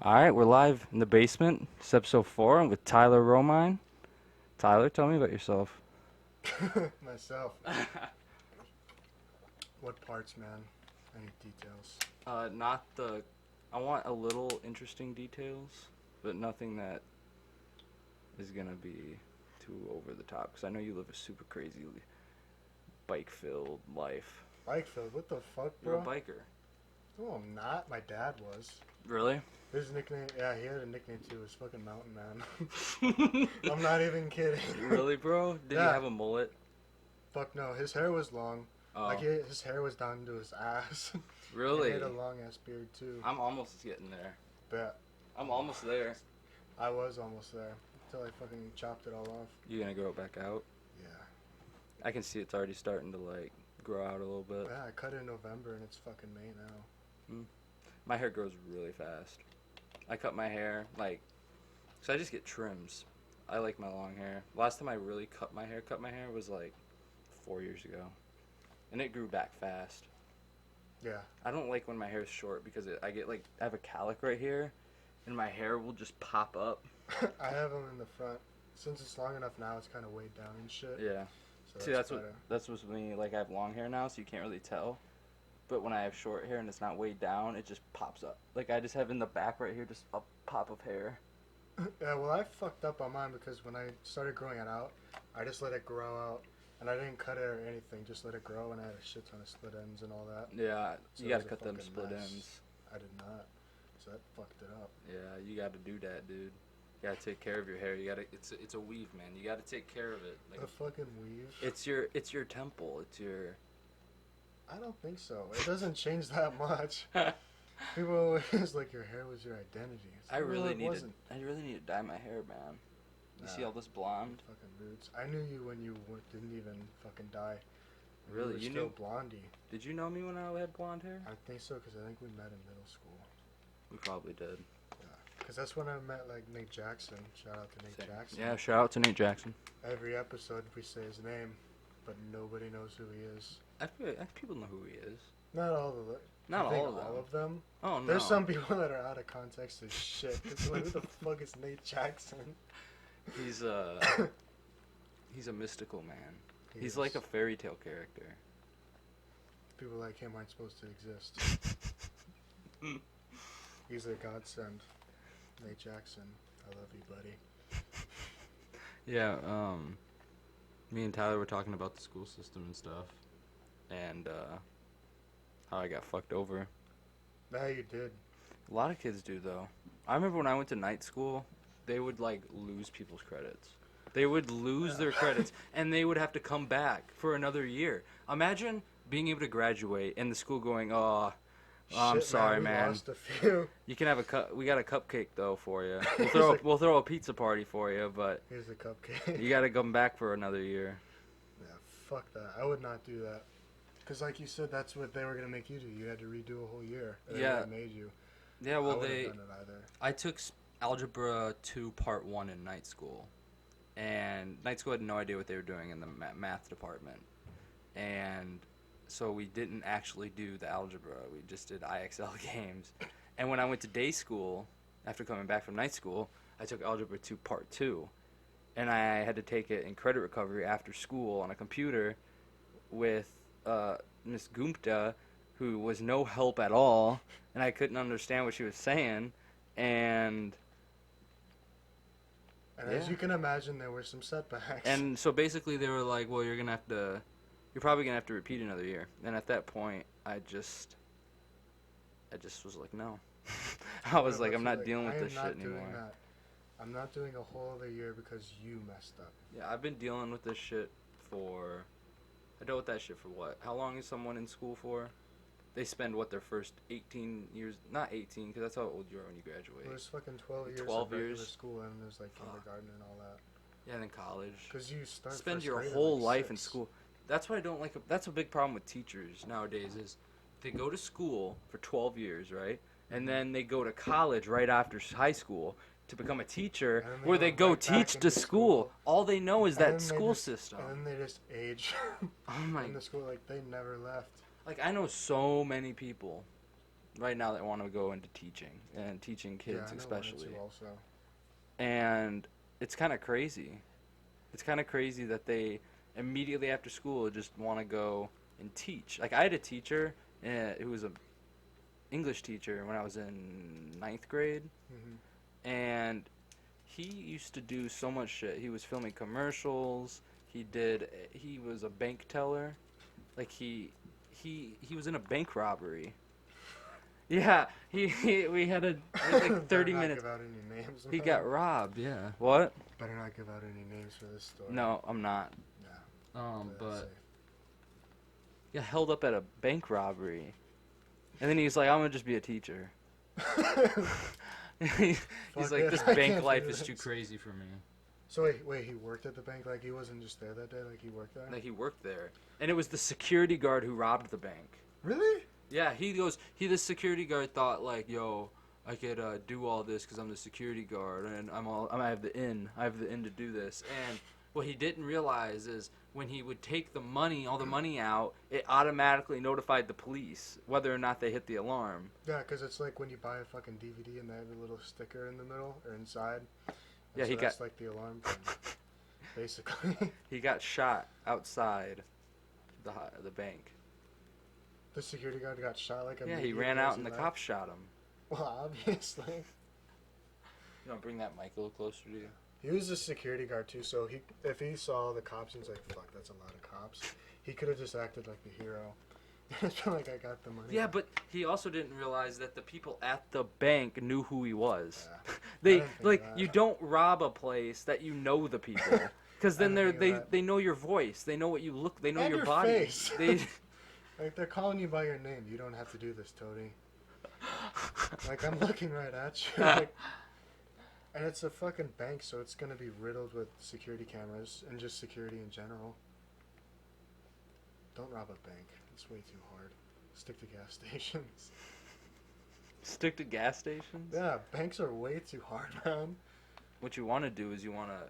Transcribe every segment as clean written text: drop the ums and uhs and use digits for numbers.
All right, we're live in the basement. It's episode 4. I'm with Tyler Romine. Tyler, tell me about yourself. Myself. What parts, man? Any details? Not the. I want a little interesting details, but nothing that is gonna be too over the top. Because I know you live a super crazy bike-filled life. Bike filled? What the fuck, You're a bro? biker. No, I'm not. My dad was. Really? His nickname, yeah, he had a nickname too. It was fucking Mountain Man. I'm not even kidding. Really, bro? Did he Yeah. have a mullet? Fuck no. His hair was long. Oh, Like his hair was down to his ass. really? He had a long ass beard too. I'm almost getting there. But I'm almost there. I was almost there until I fucking chopped it all off. You gonna grow it back out? Yeah. I can see it's already starting to like grow out a little bit. Yeah, I cut it in November and it's fucking May now. My hair grows really fast. I cut my hair so I just get trims. I like my long hair. Last time I really cut my hair was like 4 years ago, and it grew back fast. Yeah. I don't like when my hair is short because I have a calic right here, and my hair will just pop up. I have them in the front. Since it's long enough now, it's kind of weighed down and shit. Yeah. So See, that's that's what's with me. Like I have long hair now, so you can't really tell. But when I have short hair and it's not weighed down, it just pops up. Like I just have in the back right here just a pop of hair. Yeah, well, I fucked up on mine because when I started growing it out, I just let it grow out. And I didn't cut it or anything, just let it grow, and I had a shit ton of split ends and all that. Yeah, So you it gotta was a cut them fucking split mess. ends. I did not. So that fucked it up. Yeah, you gotta do that, dude. You gotta take care of your hair. It's a weave, man. You gotta take care of it. Like The fucking weave? it's your temple. It's your. I don't think so. It doesn't change that much. People always like, your hair was your identity. It's I like, really it need wasn't. to. I really need to dye my hair, man. You see Nah. all this blonde? Fucking roots. I knew you when you didn't even fucking dye. Really? You were You still knew? blondie. Did you know me when I had blonde hair? I think so, because I think we met in middle school. We probably did. Because that's when I met, like, Nate Jackson. Shout out to Nate Same. Jackson. Yeah, shout out to Nate Jackson. Every episode we say his name, but nobody knows who he is. I feel people know who he is. Not all of them. Not I think all of them. all of them. Oh no. There's some people that are out of context as shit. It's like, who the fuck is Nate Jackson? He's he's a mystical man. He's is. like a fairy tale character. People like him aren't supposed to exist. He's a godsend. Nate Jackson, I love you, buddy. Yeah, me and Tyler were talking about the school system and stuff, and how I got fucked over. Yeah, you did. A lot of kids do, though. I remember when I went to night school, they would, like, lose people's credits. They would lose their credits, and they would have to come back for another year. Imagine being able to graduate, and the school going, oh, I'm Shit, sorry, we man. lost a few. You can have we got a cupcake, though, for you. We'll throw a pizza party for you, but Here's a cupcake. you got to come back for another year. Yeah, fuck that. I would not do that. Because like you said, that's what they were going to make you do. You had to redo a whole year. Yeah. They made you. Yeah, I well, wouldn't have done it either. I took Algebra 2 Part 1 in night school. And night school had no idea what they were doing in the math department. And so we didn't actually do the algebra. We just did IXL games. And when I went to day school, after coming back from night school, I took Algebra 2 Part 2. And I had to take it in credit recovery after school on a computer with Miss Gupta, who was no help at all. And I couldn't understand what she was saying. And As you can imagine, there were some setbacks. And so basically they were like, well, you're probably going to have to repeat another year. And at that point, I just was like, no. I was like, I'm not dealing with this shit anymore. That. I'm not doing a whole other year because you messed up. Yeah, I've been dealing with this shit I dealt with that shit for what? How long is someone in school for? They spend, their first 18 years, not 18, because that's how old you are when you graduate. There's fucking 12 years 12 of regular years? school, and there's like kindergarten and all that. Yeah, and then college. Because you spend first your grade at, whole like, life in 6. school. That's what I don't like. That's a big problem with teachers nowadays is they go to school for 12 years, right? And then they go to college right after high school to become a teacher, And then they where go they go right back teach into to school. All they know is And then that they school just- system. And then they just age Oh my! in the school like they never left. Like I know so many people right now that want to go into teaching and teaching Yeah, kids I know one or especially. two also. And it's kind of crazy. It's kind of crazy that they immediately after school just want to go and teach. Like I had a teacher who was a English teacher when I was in ninth grade, Hmm. and he used to do so much shit. He was filming commercials. He was a bank teller. Like he was in a bank robbery. Yeah, we had a it was like 30 Better not minutes. give out any names. He Man. got robbed, yeah. What? Better not give out any names for this story. No, I'm not. Yeah. Play that But he got held up at a bank robbery. And then he's like, I'm gonna just be a teacher. safe. He's Fuck like, it, this I bank can't life do is too this. crazy for me. So wait, he worked at the bank? Like he wasn't just there that day? Like he worked there? Like he worked there. And it was the security guard who robbed the bank. Really? Yeah, the security guard thought like, yo, I could do all this because I'm the security guard and I have the in to do this. And what he didn't realize is when he would take all the money out, it automatically notified the police whether or not they hit the alarm. Yeah, because it's like when you buy a fucking DVD and they have a little sticker in the middle or inside. And Yeah, so that's like the alarm thing, basically. He got shot outside the bank. The security guard got shot like Yeah, he ran out and the cops shot him. Well, obviously. You want to bring that mic a little closer to you? He was a security guard too, so if he saw the cops and he's like, fuck, that's a lot of cops, he could have just acted like the hero. It's been like, I got the money. Yeah, but he also didn't realize that the people at the bank knew who he was. Yeah. They didn't think like of that. you don't rob a place that you know the people because then I didn't think of that. they know your voice, they know what you look, they know And your your body. face. They Like, they're calling you by your name. You don't have to do this, Tony. Like, I'm looking right at you. Like, and it's a fucking bank, so it's gonna be riddled with security cameras and just security in general. Don't rob a bank. It's way too hard. Stick to gas stations. stick to gas stations. Yeah, banks are way too hard, man. What you want to do is you want to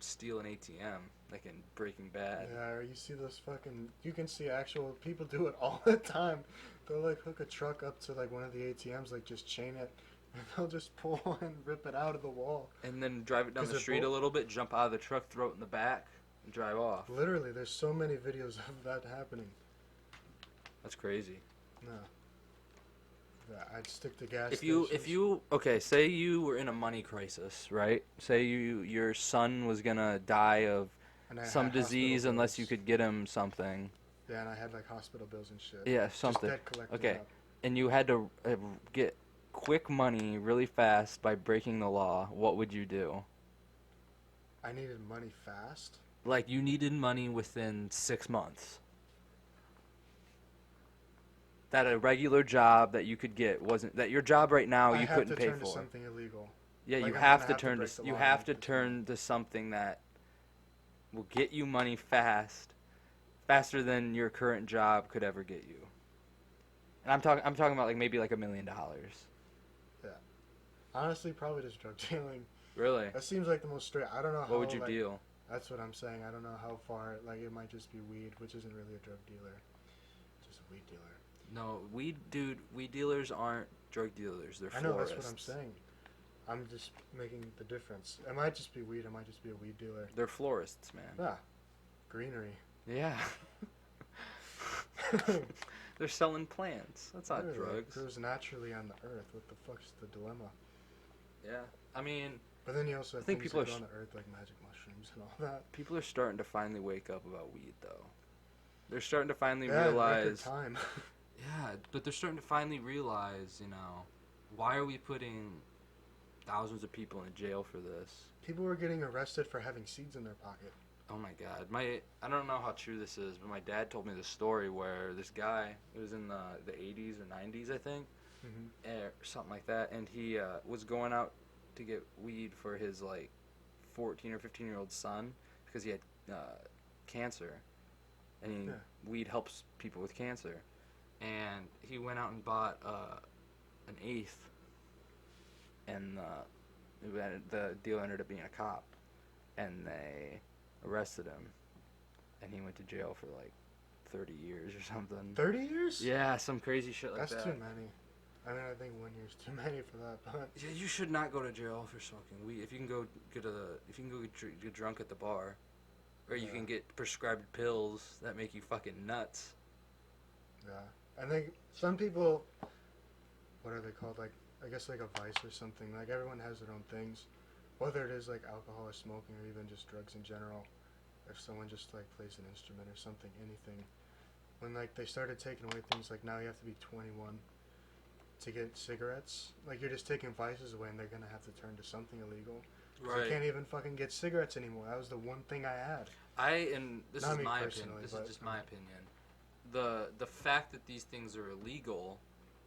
steal an ATM, like in Breaking Bad. Yeah, or you see those fucking... You can see actual people do it all the time. They'll, like, hook a truck up to, like, one of the ATMs, like, just chain it, and they'll just pull and rip it out of the wall. And then drive it down 'Cause the it street a won't- little bit, jump out of the truck, throw it in the back, and drive off. Literally, there's so many videos of that happening. That's crazy. No. Yeah, I'd stick to gas If stations. you okay, say you were in a money crisis, right? Say your son was gonna die of And I some had hospital disease unless you bills. could get him something. Yeah, and I had, like, hospital bills and shit. Yeah, Just something. debt collecting Okay. up. And you had to get quick money really fast by breaking the law. What would you do? I needed money fast. Like you needed money within 6 months. That a regular job that you could get wasn't that your job right now you couldn't pay I have to turn to for. something illegal. Yeah, Like, you I'm have gonna to have to turn break to the you law have and to continue. turn to something that will get you money faster than your current job could ever get you. And I'm talking about like maybe like $1 million. Honestly, probably just drug dealing. Really? That seems like the most straight. I don't know how. What would you like, deal? That's what I'm saying. I don't know how far. Like, it might just be weed, which isn't really a drug dealer. Just a weed dealer. No, weed dealers aren't drug dealers. They're I florists. know, that's what I'm saying. I'm just making the difference. It might just be weed. It might just be a weed dealer. They're florists, man. Yeah. Greenery. Yeah. They're selling plants. That's not Literally, drugs. Grows naturally on the earth. What the fuck's the dilemma? Yeah. I mean, But then you also have think things people that are grow on the earth, like magic mushrooms and all that. people are starting to finally wake up about weed, though. They're starting to finally Yeah, in record realize. time. Yeah, but they're starting to finally realize, why are we putting thousands of people in jail for this? People were getting arrested for having seeds in their pocket. Oh my God, I don't know how true this is, but my dad told me this story where this guy, it was in the 80s or 90s, I think, Mm-hmm. or something like that, and he was going out to get weed for his like 14 or 15-year-old son because he had cancer, and weed helps people with cancer, and he went out and bought an eighth, and the dealer ended up being a cop, and they arrested him, and he went to jail for like 30 years or something. 30 years? Yeah, some crazy shit like That's that. too many. I mean, I think 1 year's too many for that, but Yeah, you should not go to jail for smoking weed. If you can go get drunk at the bar, or you yeah, can get prescribed pills that make you fucking nuts. yeah. I think some people, what are they called? Like, I guess like a vice or something. Like everyone has their own things, whether it is like alcohol or smoking or even just drugs in general. If someone just like plays an instrument or something, anything. When like they started taking away things like now you have to be 21 to get cigarettes. Like you're just taking vices away, and they're gonna have to turn to something illegal. Right. You can't even fucking get cigarettes anymore. That was the one thing I had. And this is my opinion. This is just my opinion. The fact that these things are illegal,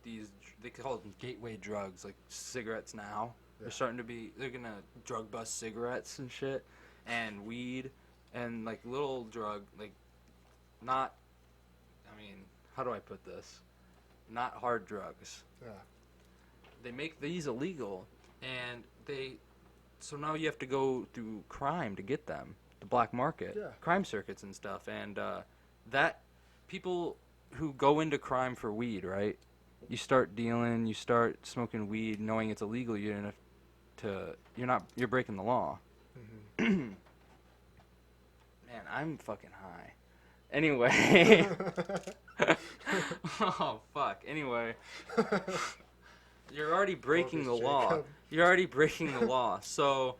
they call them gateway drugs, like cigarettes now. Yeah. They're gonna drug bust cigarettes and shit, and weed, and like little drug, like not. I mean, how do I put this? Not hard drugs. Yeah. They make these illegal, and so now you have to go through crime to get them, the black market, crime circuits and stuff, and that people who go into crime for weed, right? You start dealing, you start smoking weed, knowing it's illegal. You're breaking the law. Mm-hmm. Man, I'm fucking high. Anyway. Oh fuck. Anyway. You're already breaking the law. You're already breaking the law. So,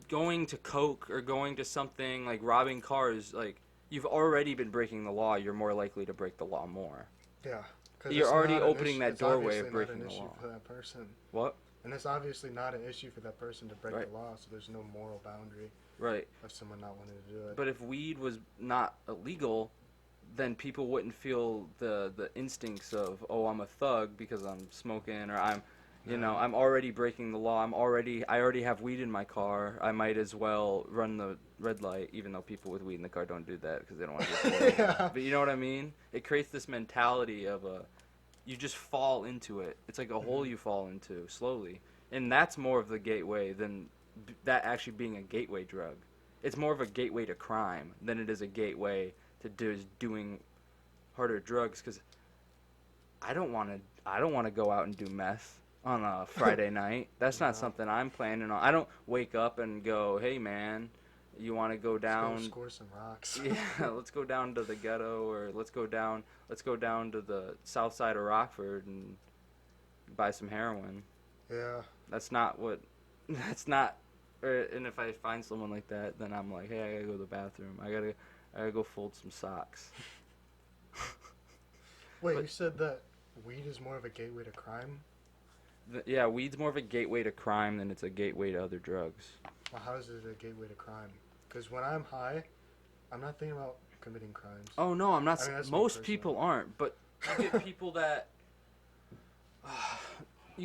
going to coke or going to something like robbing cars, like you've already been breaking the law. You're more likely to break the law more. Yeah. You're already opening that doorway of breaking the law. For that person. What? And it's obviously not an issue for that person to break the law, so there's no moral boundary. Right. Of someone not wanting to do it. But if weed was not illegal, then people wouldn't feel the instincts of, oh, I'm a thug because I'm smoking, or I'm already breaking the law. I already have weed in my car. I might as well run the red light, even though people with weed in the car don't do that because they don't want to get pulled. Yeah. But you know what I mean? It creates this mentality of you just fall into it. It's like a hole you fall into slowly. And that's more of the gateway than that actually being a gateway drug. It's more of a gateway to crime than it is a gateway to doing harder drugs, because I don't want to go out and do meth on a Friday night. That's not something I'm planning on. I don't wake up and go, hey man, you want to go down? Let's go score some rocks. Yeah, let's go down to the ghetto, or let's go down to the south side of Rockford and buy some heroin. Yeah. That's not. And if I find someone like that, then I'm like, hey, I gotta go to the bathroom. I gotta go fold some socks. Wait, you said that weed is more of a gateway to crime? Yeah, weed's more of a gateway to crime than it's a gateway to other drugs. Well, how is it a gateway to crime? Because when I'm high, I'm not thinking about committing crimes. Oh no, I'm not. Most people aren't, but you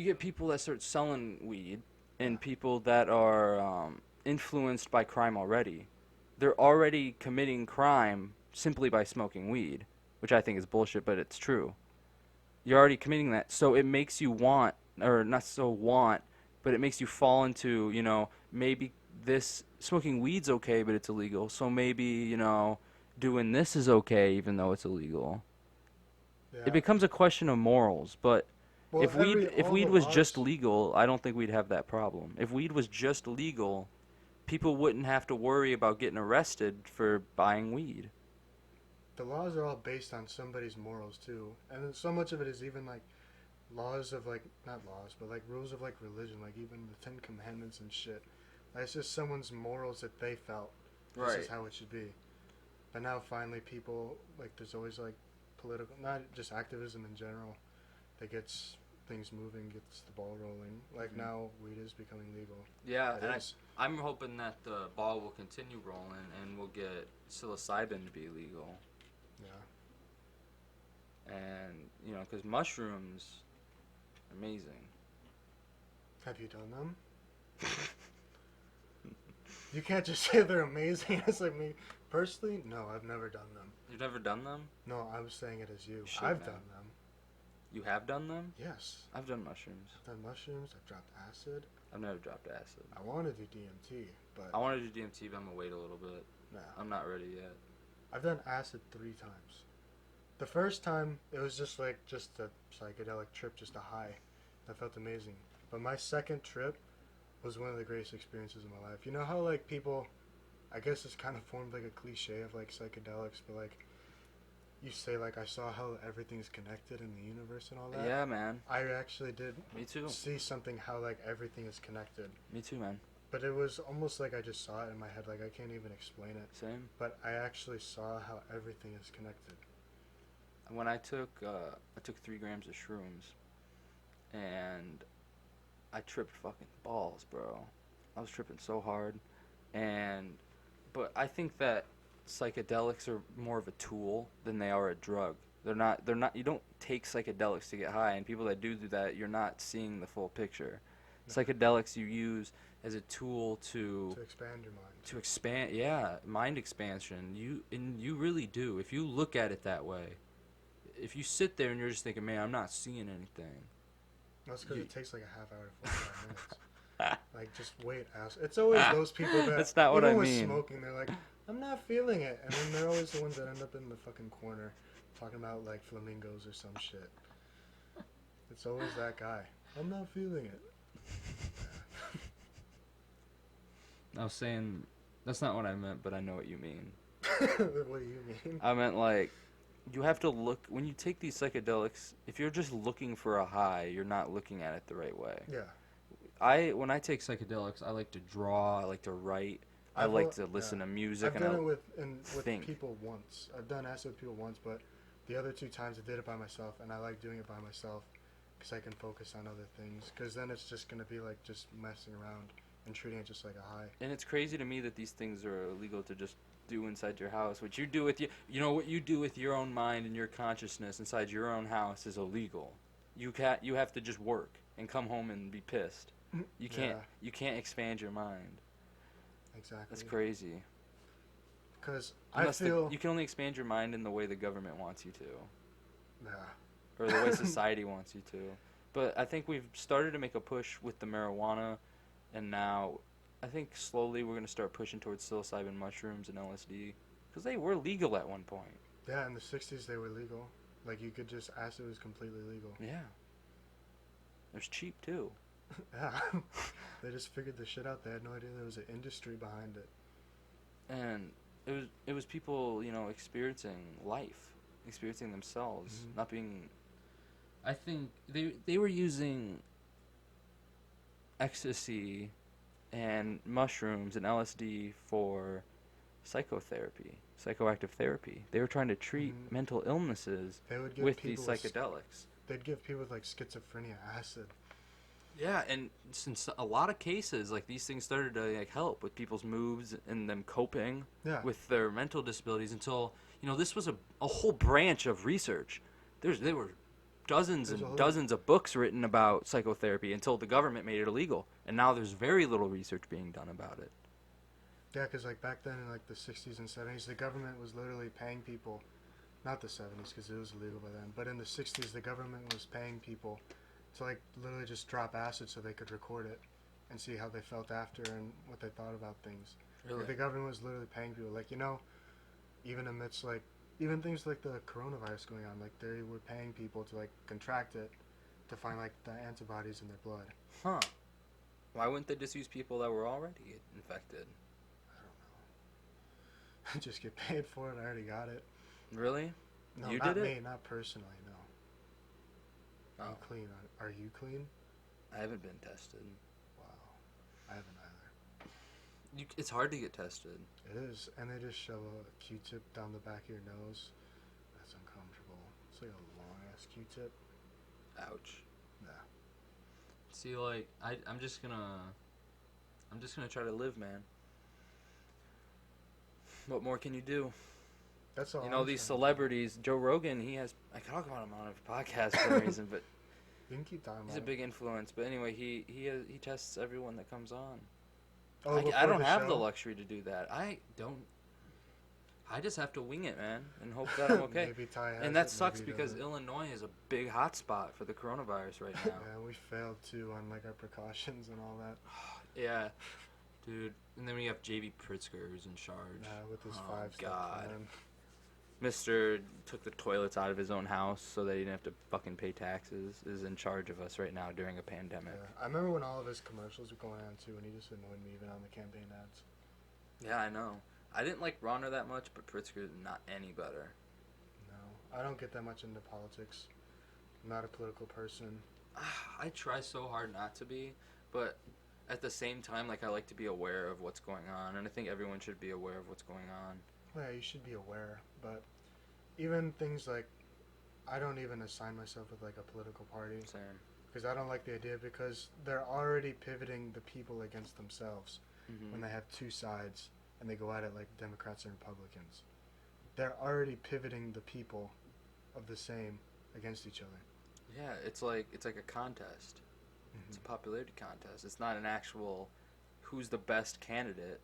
get people that start selling weed, and people that are influenced by crime already. They're already committing crime simply by smoking weed, which I think is bullshit, but it's true. You're already committing that, so it makes you want, or not so want, but it makes you fall into, maybe this smoking weed's okay, but it's illegal. So maybe, doing this is okay, even though it's illegal. Yeah. It becomes a question of morals, but if weed was just legal, I don't think we'd have that problem. If weed was just legal, people wouldn't have to worry about getting arrested for buying weed. The laws are all based on somebody's morals too, and so much of it is even like laws of like, not laws, but like rules of like religion, like even the 10 Commandments and shit. That's just someone's morals that they felt this is how it should be. But now finally people, like, there's always like political, not just activism in general, that gets things moving, gets the ball rolling. Like now weed is becoming legal. Yeah, and I'm hoping that the ball will continue rolling and we'll get psilocybin to be legal. Yeah. And, because mushrooms, amazing. Have you done them? You can't just say they're amazing. It's like me. Personally, no, I've never done them. You've never done them? No, I was saying it as you. I've done them. You have done them? Yes. I've done mushrooms. I've done mushrooms. I've dropped acid. I've never dropped acid. I want to do DMT, but... I want to do DMT, but I'm going to wait a little bit. No. I'm not ready yet. I've done acid 3 times. The first time, it was just like just a psychedelic trip, just a high. That felt amazing. But my second trip was one of the greatest experiences of my life. You know how like people, I guess it's kind of formed like a cliche of like psychedelics, but like you say like I saw how everything's connected in the universe and all that. Yeah, man. I actually did Me too. see something how like everything is connected. Me too, man. But it was almost like I just saw it in my head, like I can't even explain it. Same. But I actually saw how everything is connected. When I took 3 grams of shrooms, and I tripped fucking balls, bro. I was tripping so hard, but I think that psychedelics are more of a tool than they are a drug. They're not. You don't take psychedelics to get high, and people that do that, you're not seeing the full picture. No. Psychedelics you use as a tool to expand your mind. To expand, yeah, mind expansion. You really do. If you look at it that way, if you sit there and you're just thinking, man, I'm not seeing anything. That's because it takes like a half hour to 45 minutes. Like, just wait, ass. It's always those people that, that's not what even I with mean. smoking, they're like, I'm not feeling it. And then they're always the ones that end up in the fucking corner talking about, like, flamingos or some shit. It's always that guy. I'm not feeling it. I was saying, that's not what I meant, but I know what you mean. What do you mean? I meant, like, you have to look, when you take these psychedelics, if you're just looking for a high, you're not looking at it the right way. Yeah. When I take psychedelics, I like to draw, I like to write, I like to listen to music. I've done it with think. people once. I've done acid with people once, but the other 2 times I did it by myself, and I like doing it by myself because I can focus on other things. Because then it's just going to be like just messing around and treating it just like a high. And it's crazy to me that these things are illegal to just do inside your house. What you do with what you do with your own mind and your consciousness inside your own house is illegal. You have to just work and come home and be pissed. You can't expand your mind. Exactly. That's crazy. Because I feel you can only expand your mind in the way the government wants you to. Yeah. Or the way society wants you to. But I think we've started to make a push with the marijuana, and now I think slowly we're going to start pushing towards psilocybin mushrooms and LSD, because they were legal at one point. Yeah, in the 60s they were legal. Like, you could just, acid was completely legal. Yeah. It was cheap, too. Yeah. They just figured the shit out. They had no idea there was an industry behind it. And it was people, experiencing life, experiencing themselves, not being... I think they were using ecstasy and mushrooms and LSD for psychotherapy, psychoactive therapy. They were trying to treat mental illnesses with these psychedelics. They'd give people with, like, schizophrenia acid. Yeah, and since a lot of cases, like, these things started to help with people's moods and them coping with their mental disabilities until, this was a whole branch of research. There were dozens and dozens of books written about psychotherapy until the government made it illegal. And now there's very little research being done about it. Yeah, because, like, back then in, like, the 60s and 70s, the government was literally paying people, not the 70s because it was illegal by then, but in the 60s the government was paying people to, like, literally just drop acid so they could record it and see how they felt after and what they thought about things. Really? Like, the government was literally paying people. Like, even amidst, like, even things like the coronavirus going on, like, they were paying people to, like, contract it to find, like, the antibodies in their blood. Huh. Why wouldn't they just use people that were already infected? I don't know. Just get paid for it. I already got it. Really? No, you not did me. it? Not personally, no. Oh. I'm clean. Are you clean? I haven't been tested. Wow. I haven't either. It's hard to get tested. It is. And they just shove a Q-tip down the back of your nose. That's uncomfortable. It's like a long-ass Q-tip. Ouch. Nah. See, like, I'm just gonna try to live, man. What more can you do? That's all. These celebrities. Joe Rogan, I talk about him on a podcast for a reason, but you can keep talking about he's a big influence. But anyway, he tests everyone that comes on. Oh, I don't have the luxury to do that. I just have to wing it, man, and hope that I'm okay. Maybe Ty has and that it, sucks maybe he because doesn't. Illinois is a big hotspot for the coronavirus right now. Yeah, we failed too on, like, our precautions and all that. Yeah, dude. And then we have J.B. Pritzker who's in charge. With his 5-step God. plan. Mr. took the toilets out of his own house so that he didn't have to fucking pay taxes, is in charge of us right now during a pandemic. Yeah, I remember when all of his commercials were going on too, and he just annoyed me even on the campaign ads. Yeah, I know. I didn't like Ronner that much, but Pritzker not any better. No, I don't get that much into politics. I'm not a political person. I try so hard not to be, but at the same time, like, I like to be aware of what's going on, and I think everyone should be aware of what's going on. Well, yeah, you should be aware, but even things like, I don't even assign myself with like a political party. Same. Because I don't like the idea, because they're already pivoting the people against themselves when they have two sides and they go at it like Democrats and Republicans. They're already pivoting the people of the same against each other. Yeah, it's like a contest. Mm-hmm. It's a popularity contest. It's not an actual who's the best candidate.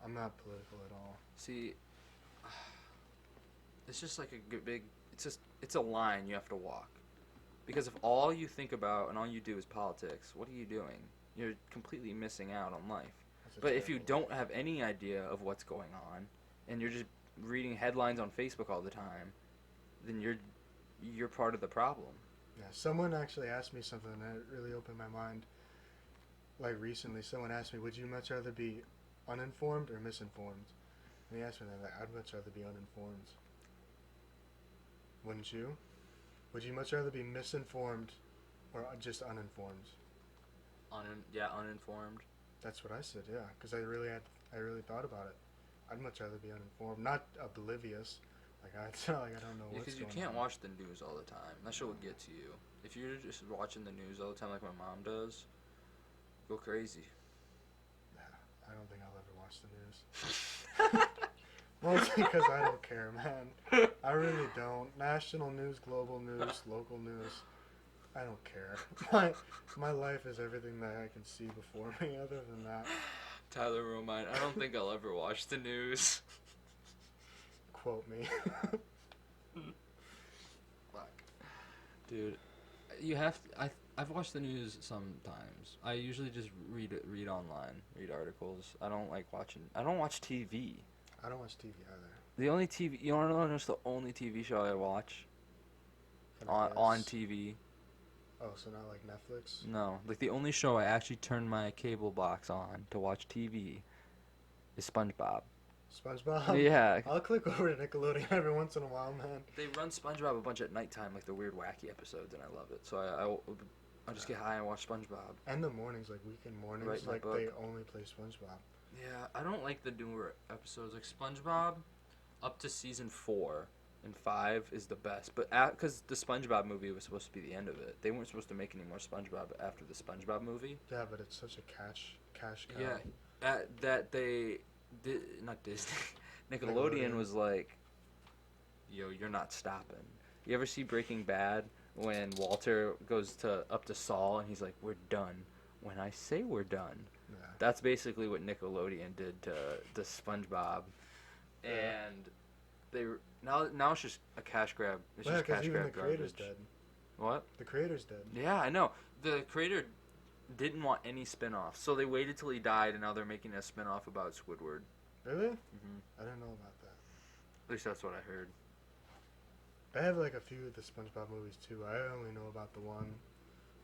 I'm not political at all. See, it's just like a big. It's a line you have to walk. Because if all you think about and all you do is politics, what are you doing? You're completely missing out on life. But if you don't have any idea of what's going on, and you're just reading headlines on Facebook all the time, then you're part of the problem. Yeah, someone actually asked me something that really opened my mind. Like recently, someone asked me, would you much rather be uninformed or misinformed? And he asked me that, like, I'd much rather be uninformed. Wouldn't you? Would you much rather be misinformed or just uninformed? Uninformed. That's what I said, yeah, because I really thought about it. I'd much rather be uninformed, not oblivious. It's not like I don't know what's because you going can't on. watch the news all the time. That shit will get to you. If you're just watching the news all the time like my mom does, go crazy. I don't think I'll ever watch the news. Mostly because I don't care, man. I really don't. National news, global news, local news. I don't care. My life is everything that I can see before me. Other than that, Tyler Romine, I don't think I'll ever watch the news. quote me. Fuck, dude, you have to. I've watched the news sometimes. I usually just read online, read articles. I don't like watching. I don't watch TV. I don't watch TV either. The only TV, you want to know, just the only TV show I watch on TV. Oh, so not like Netflix? No, like the only show I actually turn my cable box on to watch TV is SpongeBob. SpongeBob? Yeah. I'll click over to Nickelodeon every once in a while, man. They run SpongeBob a bunch at nighttime, like the weird wacky episodes, and I love it. So I just get high and watch SpongeBob. And the mornings, like weekend mornings, Write my like book. they only play SpongeBob. Yeah, I don't like the newer episodes. Like SpongeBob, up to season 4 and 5 is the best. But because the SpongeBob movie was supposed to be the end of it, they weren't supposed to make any more SpongeBob after the SpongeBob movie. Yeah, but it's such a cash cow. Yeah, that they did not Disney. Nickelodeon was like, yo, you're not stopping. You ever see Breaking Bad when Walter goes up to Saul and he's like, we're done when I say we're done? Yeah. That's basically what Nickelodeon did to the SpongeBob, and they now it's just a cash grab. It's just cash even grab the creator's garbage. dead. What? The creator's dead. Yeah, I know. The creator didn't want any spin-offs, so they waited till he died, and now they're making a spin-off about Squidward. Really? Mm-hmm. I didn't know about that. At least that's what I heard. They have like a few of the SpongeBob movies too. I only know about the one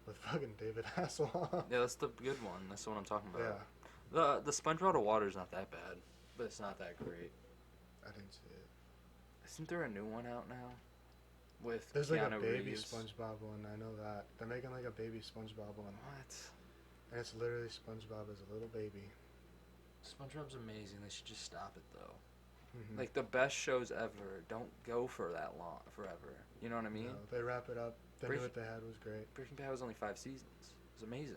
with fucking David Hasselhoff. Yeah, that's the good one. That's the one I'm talking about. Yeah. The SpongeBob Out of Water is not that bad, but it's not that great. I didn't see it. Isn't there a new one out now? With There's Keanu like a baby Reeves? SpongeBob one. I know that. They're making like a baby SpongeBob one. What? And it's literally SpongeBob as a little baby. SpongeBob's amazing. They should just stop it though. Mm-hmm. Like the best shows ever don't go for that long, forever. You know what I mean? No, they wrap it up. They knew Breaking- what they had was great. Breaking Bad was only 5 seasons. It was amazing.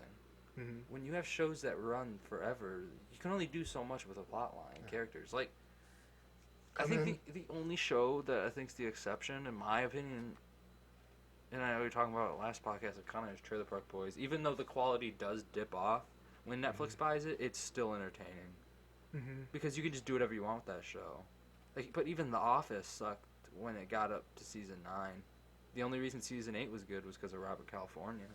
Mm-hmm. When you have shows that run forever, you can only do so much with a plot line and characters. Like, I think the only show that I think's the exception, in my opinion, and I know we were talking about it last podcast, it kind of is Trailer Park Boys. Even though the quality does dip off, when Netflix buys it, it's still entertaining. Mm-hmm. Because you can just do whatever you want with that show. Like, but even The Office sucked when it got up to season 9. The only reason season 8 was good was because of Robert California.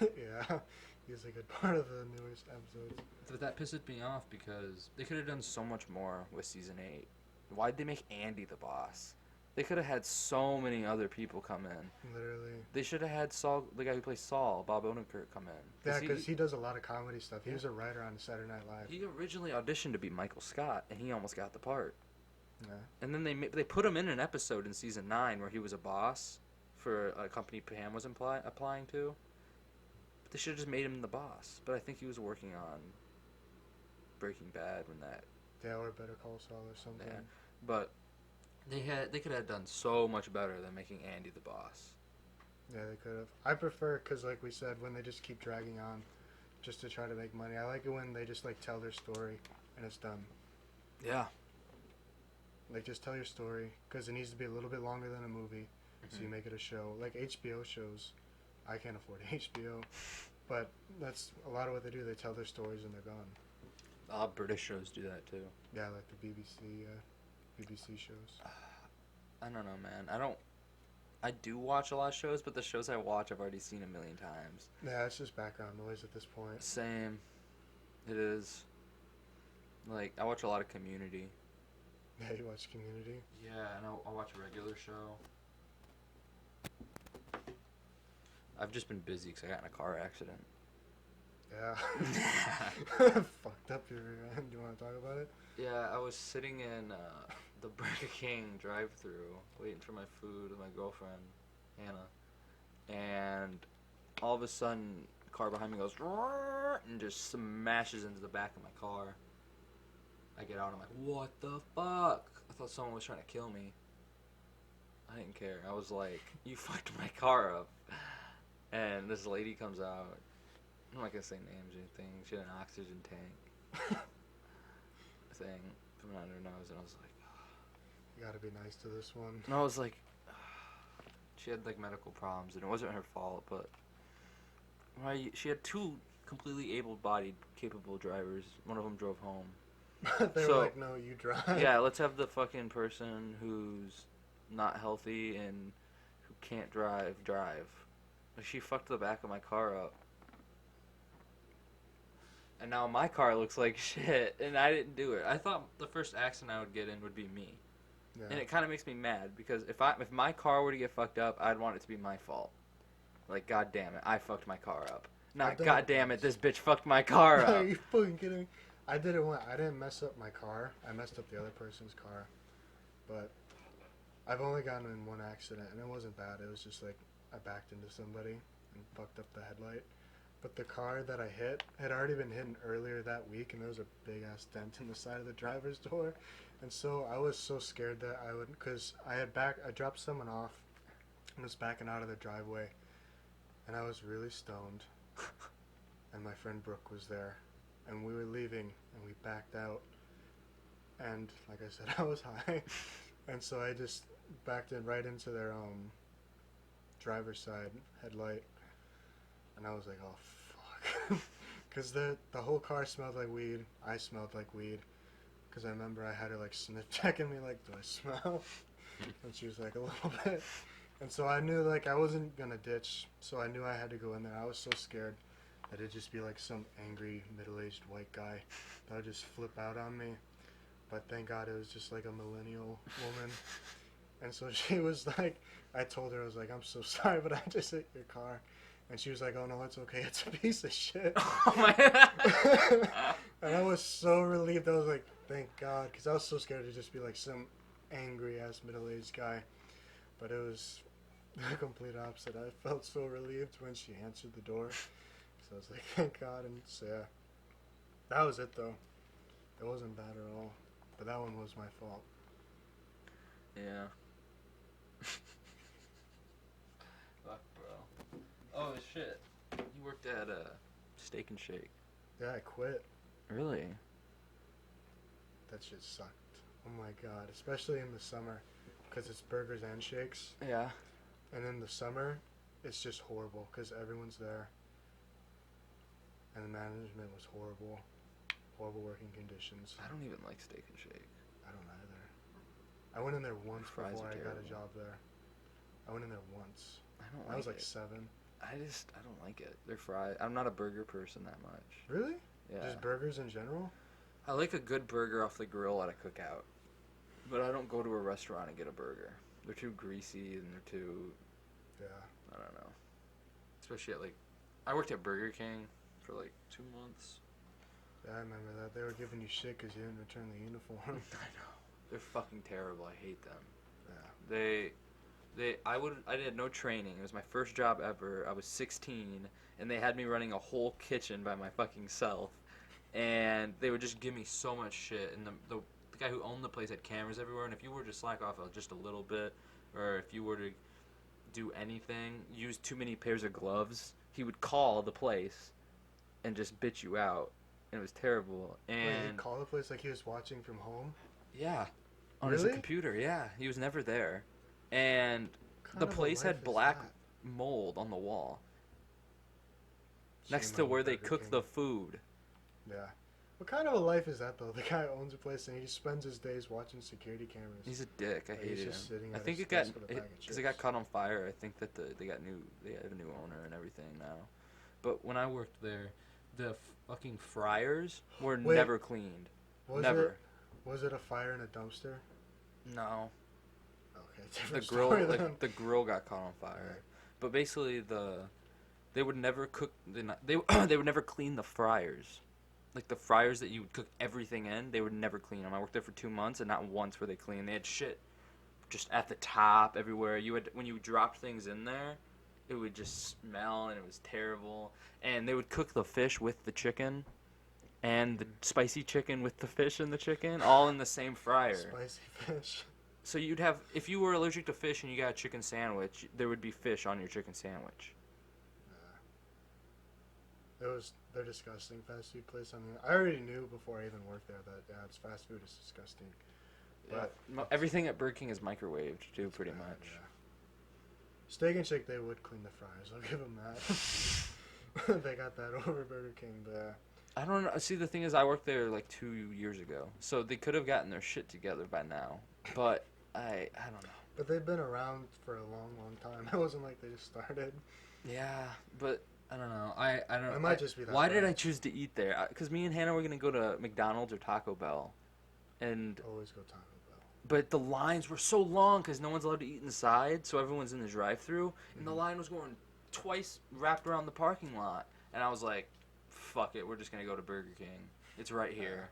Yeah, he's a good part of the newest episodes. But that pissed me off because they could have done so much more with season 8. Why'd they make Andy the boss? They could have had so many other people come in. Literally. They should have had Saul, the guy who plays Saul, Bob Odenkirk, come in. Yeah, because he does a lot of comedy stuff. He was a writer on Saturday Night Live. He originally auditioned to be Michael Scott, and he almost got the part. Yeah. And then they put him in an episode in season 9 where he was a boss for a company Pam was applying to. But they should have just made him the boss. But I think he was working on Breaking Bad when that. Yeah, or Better Call Saul or something. Yeah. But they could have done so much better than making Andy the boss. Yeah, they could have. I prefer, because like we said, when they just keep dragging on just to try to make money. I like it when they just like tell their story and it's done. Yeah. Like, just tell your story, because it needs to be a little bit longer than a movie, so you make it a show. Like HBO shows, I can't afford HBO, but that's a lot of what they do. They tell their stories and they're gone. British shows do that too. Yeah, like the BBC shows. I don't know, man. I do watch a lot of shows, but the shows I watch I've already seen a million times. Yeah, it's just background noise at this point. Same. It is. Like, I watch a lot of Community. Yeah, you watch Community? Yeah, and I'll watch a regular show. I've just been busy because I got in a car accident. Yeah. Fucked up your end. Do you want to talk about it? Yeah, I was sitting in the Burger King drive-thru waiting for my food with my girlfriend, Hannah. And all of a sudden, the car behind me goes and just smashes into the back of my car. I get out and I'm like, what the fuck? I thought someone was trying to kill me. I didn't care. I was like, you fucked my car up. And this lady comes out. I'm not going to say names or anything. She had an oxygen tank thing coming out of her nose. And I was like, You gotta be nice to this one. and I was like, she had like medical problems. And it wasn't her fault, but she had 2 completely able-bodied, capable drivers. One of them drove home. They were like, no, you drive. Yeah, let's have the fucking person who's not healthy and who can't drive. Like, she fucked the back of my car up. And now my car looks like shit, and I didn't do it. I thought the first accident I would get in would be me. Yeah. And it kind of makes me mad, because if my car were to get fucked up, I'd want it to be my fault. Like, god damn it, I fucked my car up. Not, god damn it, this bitch fucked my car up. Are you fucking kidding me? I did it once. I didn't mess up my car. I messed up the other person's car. But I've only gotten in one accident, and it wasn't bad. It was just like I backed into somebody and fucked up the headlight. But the car that I hit had already been hit earlier that week, and there was a big-ass dent in the side of the driver's door. And so I was so scared that I would, because I dropped someone off and was backing out of the driveway, and I was really stoned. And my friend Brooke was there. And we were leaving, and we backed out. And like I said, I was high. And so I just backed in right into their driver's side headlight. And I was like, oh, fuck. Because the whole car smelled like weed. I smelled like weed. Because I remember I had her, like, sniff checking me, like, do I smell? And she was like, a little bit. And so I knew, like, I wasn't going to ditch. So I knew I had to go in there. I was so scared that it'd just be like some angry middle-aged white guy that would just flip out on me. But thank God it was just like a millennial woman. And so she was like, I told her, I was like, I'm so sorry, but I just hit your car. And she was like, oh no, it's okay, it's a piece of shit. Oh my god. And I was so relieved. I was like, thank God, because I was so scared to just be like some angry-ass middle-aged guy. But it was the complete opposite. I felt so relieved when she answered the door. So I was like, thank God. And so, yeah, that was it, though. It wasn't bad at all. But that one was my fault. Yeah. Fuck, bro. Oh, shit. You worked at Steak and Shake. Yeah, I quit. Really? That shit sucked. Oh, my God. Especially in the summer. Because it's burgers and shakes. Yeah. And in the summer, it's just horrible. Because everyone's there. And the management was horrible. Horrible working conditions. I don't even like Steak and Shake. I don't either. I went in there once Fries before are I got a terrible. job there. I went in there once. I don't I like was like it. 7. I don't like it. They're fried. I'm not a burger person that much. Really? Yeah. Just burgers in general? I like a good burger off the grill at a cookout. But I don't go to a restaurant and get a burger. They're too greasy and they're too... Yeah. I don't know. Especially at, like... I worked at Burger King for, like, 2 months. Yeah, I remember that. They were giving you shit because you didn't return the uniform. I know. They're fucking terrible. I hate them. Yeah. I did no training. It was my first job ever. I was 16, and they had me running a whole kitchen by my fucking self. And they would just give me so much shit. And the guy who owned the place had cameras everywhere. And if you were to slack off just a little bit, or if you were to do anything, use too many pairs of gloves, he would call the place and just bitch you out. And it was terrible. And wait, he'd call the place like he was watching from home? Yeah. On Really? his computer, yeah. He was never there. And the place had black mold on the wall. Next to where they cook the food. Yeah. What kind of a life is that, though? The guy owns a place and he just spends his days watching security cameras. He's a dick. I hated him. I think it got because it got caught on fire. I think that they have a new owner and everything now. But when I worked there, the fucking fryers were never cleaned. Never. Was it a fire in a dumpster? No. Okay. The grill, the grill got caught on fire. Right. But basically, they would never cook. They would never clean the fryers. Like the fryers that you would cook everything in, they would never clean them. I worked there for 2 months, and not once were they clean. They had shit just at the top, everywhere. When you dropped things in there, it would just smell, and it was terrible. And they would cook the fish with the chicken, and the spicy chicken with the fish and the chicken, all in the same fryer. Spicy fish. So you'd have, if you were allergic to fish and you got a chicken sandwich, there would be fish on your chicken sandwich. They're disgusting fast food place. I mean, I already knew before I even worked there that it's fast food is disgusting. But everything at Burger King is microwaved too, pretty much. Yeah. Steak and Shake, they would clean the fries. I'll give them that. They got that over Burger King, but I don't know. See, the thing is, I worked there like 2 years ago, so they could have gotten their shit together by now. But I don't know. But they've been around for a long, long time. It wasn't like they just started. Yeah, but I don't know. I don't know. It might just be that. Why did I choose to eat there? Because me and Hannah were gonna go to McDonald's or Taco Bell, and always go Taco Bell. But the lines were so long because no one's allowed to eat inside, so everyone's in the drive-thru, and the line was going twice wrapped around the parking lot, and I was like, "Fuck it, we're just gonna go to Burger King. It's right here."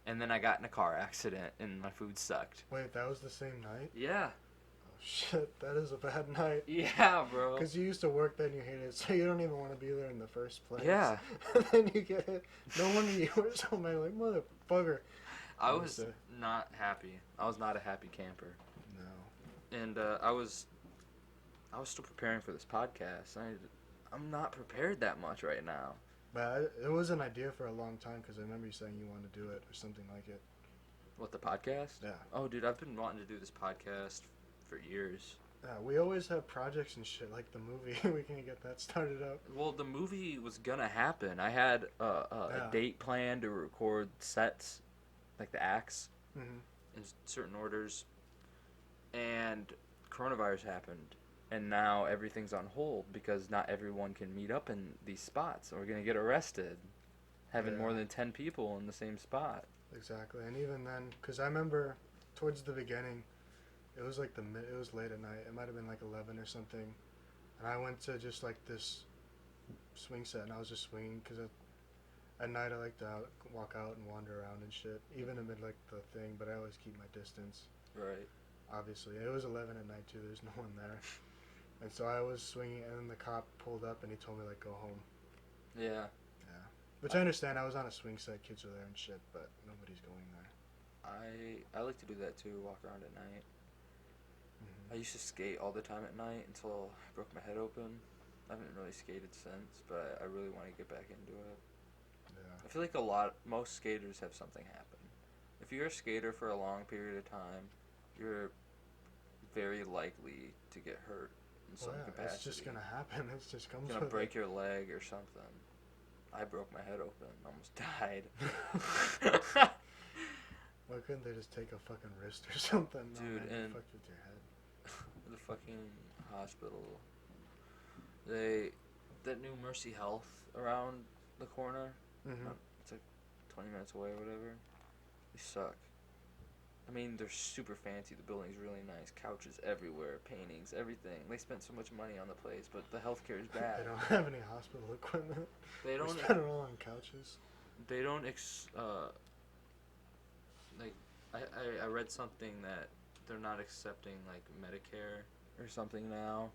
And then I got in a car accident, and my food sucked. Wait, that was the same night? Yeah. Shit, that is a bad night. Yeah, bro. Because you used to work there and you hated it, so you don't even want to be there in the first place. Yeah. And then you get it. No wonder you were so mad, like, motherfucker. I was not happy. I was not a happy camper. No. And I was still preparing for this podcast. I'm not prepared that much right now. But it was an idea for a long time because I remember you saying you wanted to do it or something like it. What, the podcast? Yeah. Oh, dude, I've been wanting to do this podcast for years. Yeah, we always have projects and shit, like the movie. We can get that started up. Well, the movie was gonna happen. I had a date planned to record sets, like the acts, in certain orders, and coronavirus happened, and now everything's on hold because not everyone can meet up in these spots. We're gonna get arrested having more than 10 people in the same spot. Exactly, and even then, because I remember towards the beginning, it was like it was late at night. It might have been like 11 or something, and I went to just like this swing set, and I was just swinging because at night I like to walk out and wander around and shit, even amid like the thing. But I always keep my distance. Right. Obviously, it was 11 at night too. There's no one there, and so I was swinging, and then the cop pulled up and he told me like go home. Yeah. Yeah. Which I understand. I was on a swing set, kids were there and shit, but nobody's going there. I like to do that too. Walk around at night. I used to skate all the time at night until I broke my head open. I haven't really skated since, but I really want to get back into it. Yeah. I feel like most skaters have something happen. If you're a skater for a long period of time, you're very likely to get hurt in some capacity. It's just gonna happen. It just comes. You're gonna break your leg or something. I broke my head open. Almost died. Why couldn't they just take a fucking wrist or something? Dude, and fucked with your head. The fucking hospital. That new Mercy Health around the corner. It's like 20 minutes away or whatever. They suck. I mean, they're super fancy. The building's really nice. Couches everywhere, paintings, everything. They spent so much money on the place, but the healthcare is bad. They don't have any hospital equipment. They don't. They spend it all on couches. They don't. Like, I read something that they're not accepting like Medicare or something now.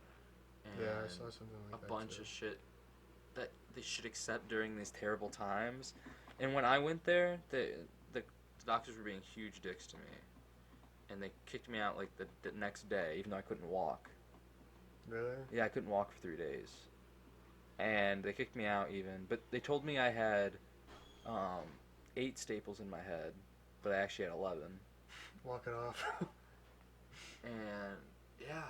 And Yeah, I saw something like that. A bunch too. of shit that they should accept during these terrible times. And when I went there, the doctors were being huge dicks to me. And they kicked me out like the next day, even though I couldn't walk. Really? Yeah, I couldn't walk for 3 days. And they kicked me out even. But they told me I had 8 staples in my head, but I actually had 11. Walk it off. And yeah,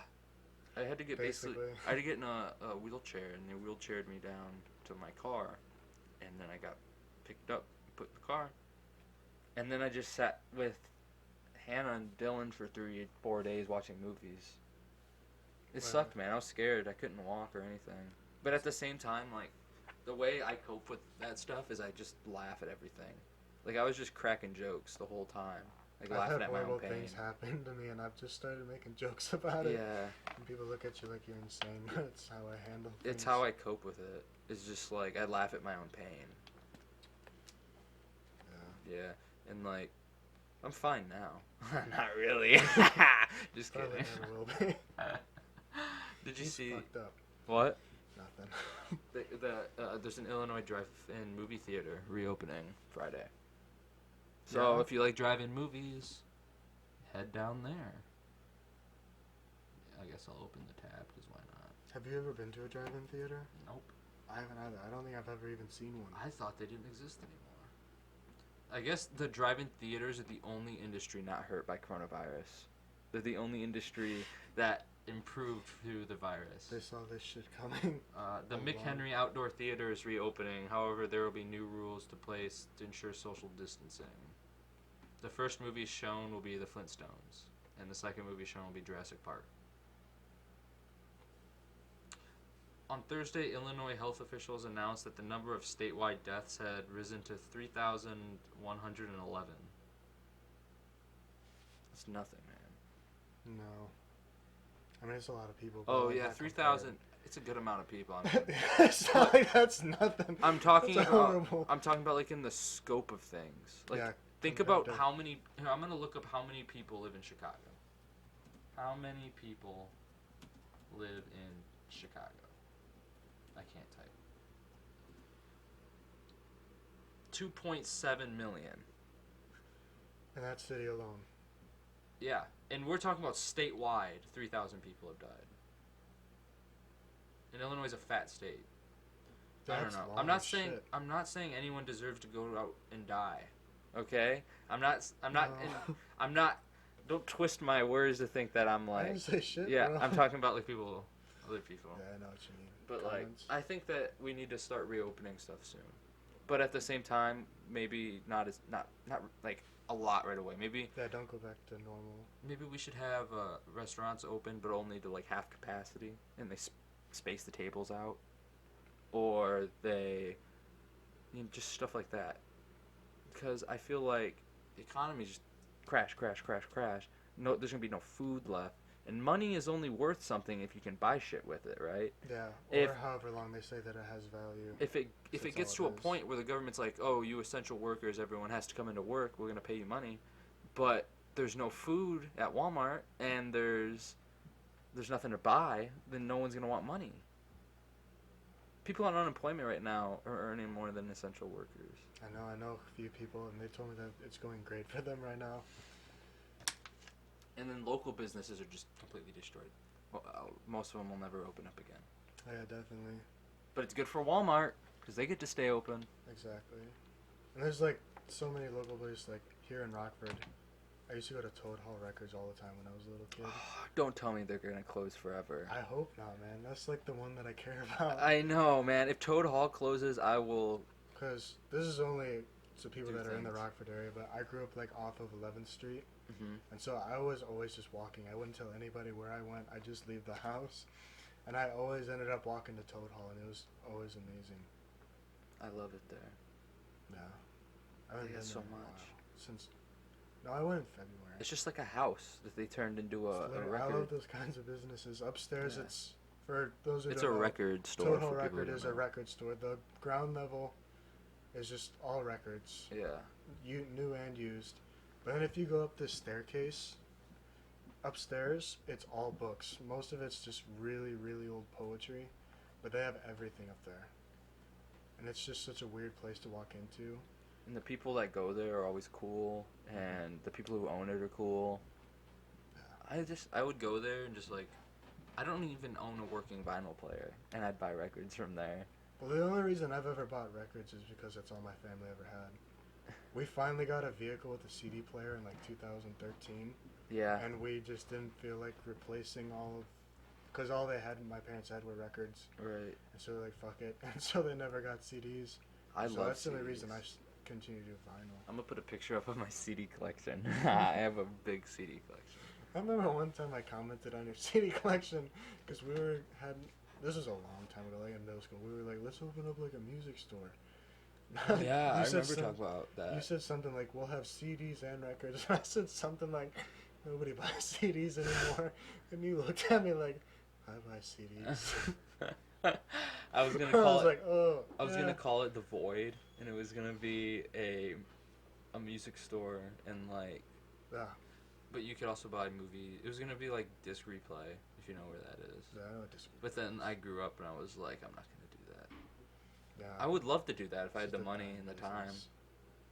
I had to get basically I had to get in a wheelchair, and they wheelchaired me down to my car, and then I got picked up, put in the car, and then I just sat with Hannah and Dylan for 3-4 days watching movies. It sucked, man. I was scared. I couldn't walk or anything. But at the same time, like, the way I cope with that stuff is I just laugh at everything. Like, I was just cracking jokes the whole time. Like, laughing at my own horrible pain. things happen to me, and I've just started making jokes about it. Yeah. And people look at you like you're insane, but it's how I handle things. It's how I cope with it. It's just, like, I laugh at my own pain. Yeah. And, like, I'm fine now. Not really. Just Probably kidding. never will be. Did you He's see... fucked up. What? Nothing. There's an Illinois drive-in movie theater reopening Friday. So if you like drive-in movies, head down there. I guess I'll open the tab, because why not? Have you ever been to a drive-in theater? Nope. I haven't either. I don't think I've ever even seen one. I thought they didn't exist anymore. I guess the drive-in theaters are the only industry not hurt by coronavirus. They're the only industry that improved through the virus. They saw this shit coming. The McHenry Outdoor Theater is reopening. However, there will be new rules to place to ensure social distancing. The first movie shown will be The Flintstones, and the second movie shown will be Jurassic Park. On Thursday, Illinois health officials announced that the number of statewide deaths had risen to 3,111. That's nothing, man. No. I mean, it's a lot of people. Oh, yeah, 3,000. It's a good amount of people. It's not like that's nothing. I'm talking That's about. horrible. I'm talking about like in the scope of things. Like, Yeah, think compared about to- how many. Here, I'm gonna look up how many people live in Chicago. How many people live in Chicago? I can't type. 2.7 million. In that city alone. Yeah, and we're talking about statewide. 3,000 people have died. And Illinois is a fat state. I don't That's know. long I'm not as saying shit. I'm not saying anyone deserves to go out and die. Okay? I'm not. No. I'm not. Don't twist my words to think that I'm I like. didn't say shit, Yeah, bro. I'm talking about like people, other people. Yeah, I know what you mean. But Comments. like, I think that we need to start reopening stuff soon. But at the same time, maybe not like a lot right away. Maybe Yeah, don't go back to normal. maybe we should have restaurants open, but only to like half capacity, and they space the tables out, or they, just stuff like that. Because I feel like the economy just crash. No, there's gonna be no food left, and money is only worth something if you can buy shit with it, right? Yeah, or If- however long they say that it has value. If it That's gets all to it a is. point where the government's like, oh, you essential workers, everyone has to come into work, we're gonna pay you money, but there's no food at Walmart and there's nothing to buy, then no one's gonna want money. People on unemployment right now are earning more than essential workers. I know a few people, and they told me that it's going great for them right now. And then local businesses are just completely destroyed. Well, most of them will never open up again. Oh, yeah, definitely. But it's good for Walmart because they get to stay open. Exactly. And there's like so many local places, like here in Rockford. I used to go to Toad Hall Records all the time when I was a little kid. Don't tell me they're gonna close forever. I hope not, man. That's like the one that I care about. I know, man. If Toad Hall closes, I will. Because this is only to people Do that are in the things. Rockford area, but I grew up like off of 11th Street. Mm-hmm. And so I was always just walking. I wouldn't tell anybody where I went. I just leave the house. And I always ended up walking to Toad Hall, and it was always amazing. I love it there. Yeah. I haven't Yeah, been so there in a much. while. Since No, I went in February. It's just like a house that they turned into a I record. love those kinds of businesses. Upstairs, Yeah. it's for those who It's don't a know. record store Total for people Record who is don't a know. record store. The ground level is just all records, Yeah. new and used. But then if you go up this staircase, upstairs, it's all books. Most of it's just really, really old poetry, but they have everything up there. And it's just such a weird place to walk into. And the people that go there are always cool, and the people who own it are cool. I would go there and just like, I don't even own a working vinyl player, and I'd buy records from there. Well, the only reason I've ever bought records is because that's all my family ever had. We finally got a vehicle with a CD player in like 2013. Yeah. And we just didn't feel like replacing all of, because all my parents had were records. Right. And so they're like, fuck it. And so they never got CDs. I so love that's the only CDs. reason I continue to do vinyl. I'm gonna put a picture up of my CD collection. I have a big CD collection. I remember one time I commented on your CD collection because this was a long time ago, like in middle school. We were like, let's open up like a music store. Yeah, I said remember talking about that. You said something like, we'll have CDs and records. And I said something like, nobody buys CDs anymore. And you looked at me like, I buy CDs. I was gonna I call was it. like, oh. I was yeah. gonna call it the Void, and it was gonna be a music store and like. Yeah. But you could also buy movies. It was gonna be like Disc Replay, if you know where that is. Yeah, I know what But then I grew up and I was like, I'm not gonna do that. Yeah. I would love to do that if I had It's the just a money bad and the business. time.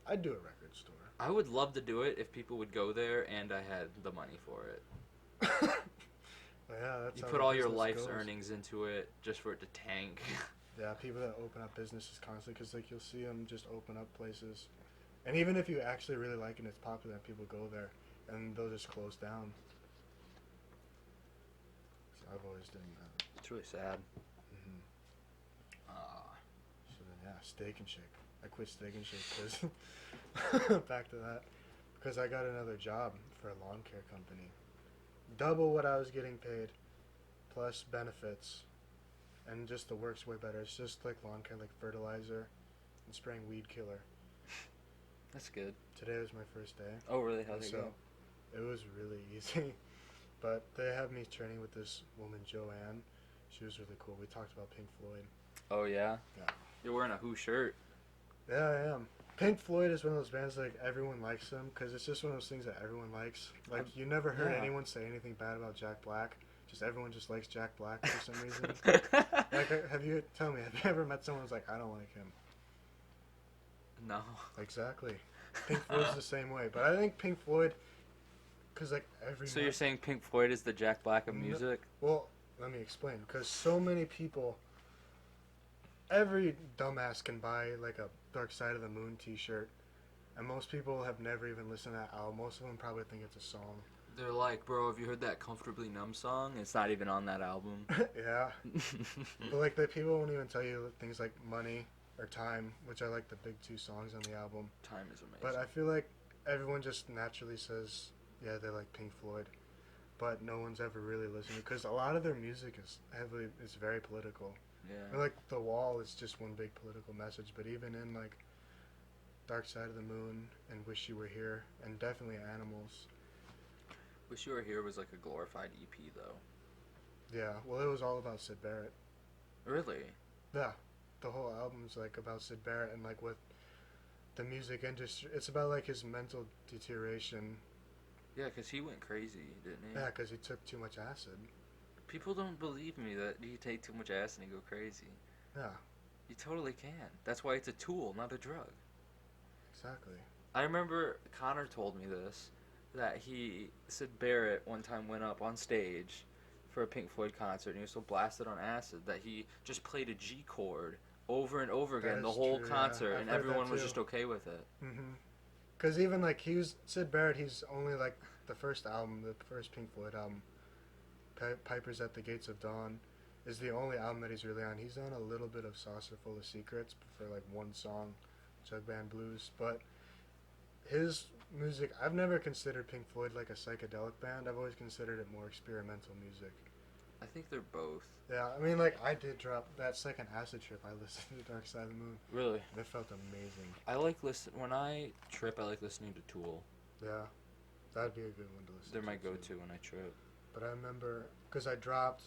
I'd do a record store. I would love to do it if people would go there and I had the money for it. Yeah, that's You how put the all your business life's goes. earnings into it just for it to tank. Yeah, people that open up businesses constantly, because like you'll see them just open up places, and even if you actually really like it and it's popular and people go there, and they'll just close down. So I've always done that. It's really sad. So then, yeah, Steak and Shake. I quit Steak and Shake because back to that, because I got another job for a lawn care company, double what I was getting paid, plus benefits. And just the work's way better. It's just like lawn care, like fertilizer and spraying weed killer. That's good. Today was my first day. Oh, really? How'd it go? It was really easy. But they have me training with this woman, Joanne. She was really cool. We talked about Pink Floyd. Oh, yeah? Yeah. You're wearing a Who shirt. Yeah, I am. Pink Floyd is one of those bands like everyone likes them because it's just one of those things that everyone likes. Like you never heard Yeah. anyone say anything bad about Jack Black. Just everyone just likes Jack Black for some reason. Like, have you ever met someone who's like, I don't like him? No. Exactly. Pink Floyd's the same way. But I think Pink Floyd, because like So you're saying Pink Floyd is the Jack Black of music? Well, let me explain. Because so many people, every dumbass can buy like a Dark Side of the Moon t-shirt. And most people have never even listened to that album. Most of them probably think it's a song. They're like, bro, have you heard that Comfortably Numb song? It's not even on that album. Yeah. But like the people won't even tell you things like Money or Time, which are like the big two songs on the album. Time is amazing. But I feel like everyone just naturally says, yeah, they like Pink Floyd. But no one's ever really listened because a lot of their music is very political. Yeah. Or like The Wall is just one big political message. But even in like Dark Side of the Moon and Wish You Were Here and definitely Animals. Wish You Were Here was like a glorified EP, though. Yeah, well, it was all about Syd Barrett. Really? Yeah, the whole album's like about Syd Barrett and like what the music industry. It's about like his mental deterioration. Yeah, because he went crazy, didn't he? Yeah, because he took too much acid. People don't believe me that you take too much acid and you go crazy. Yeah, You totally can. That's why it's a tool, not a drug. exactly. I remember Connor told me this, that Syd Barrett one time went up on stage for a Pink Floyd concert and he was so blasted on acid that he just played a G chord over and over again That the is whole true, yeah. concert, I've and heard everyone that was too. just okay with it. Because even like Syd Barrett, he's only like the first album, the first Pink Floyd album, Pipers at the Gates of Dawn, is the only album that he's really on. He's on a little bit of Saucer Full of Secrets for like one song, Jug Band Blues, but his music, I've never considered Pink Floyd like a psychedelic band. I've always considered it more experimental music. I think they're both. Yeah, I mean, like, I did drop that second acid trip. I listened to Dark Side of the Moon. Really? And it felt amazing. When I trip, I like listening to Tool. Yeah. That'd be a good one to listen to. They're my go-to when I trip. But I remember, because I dropped,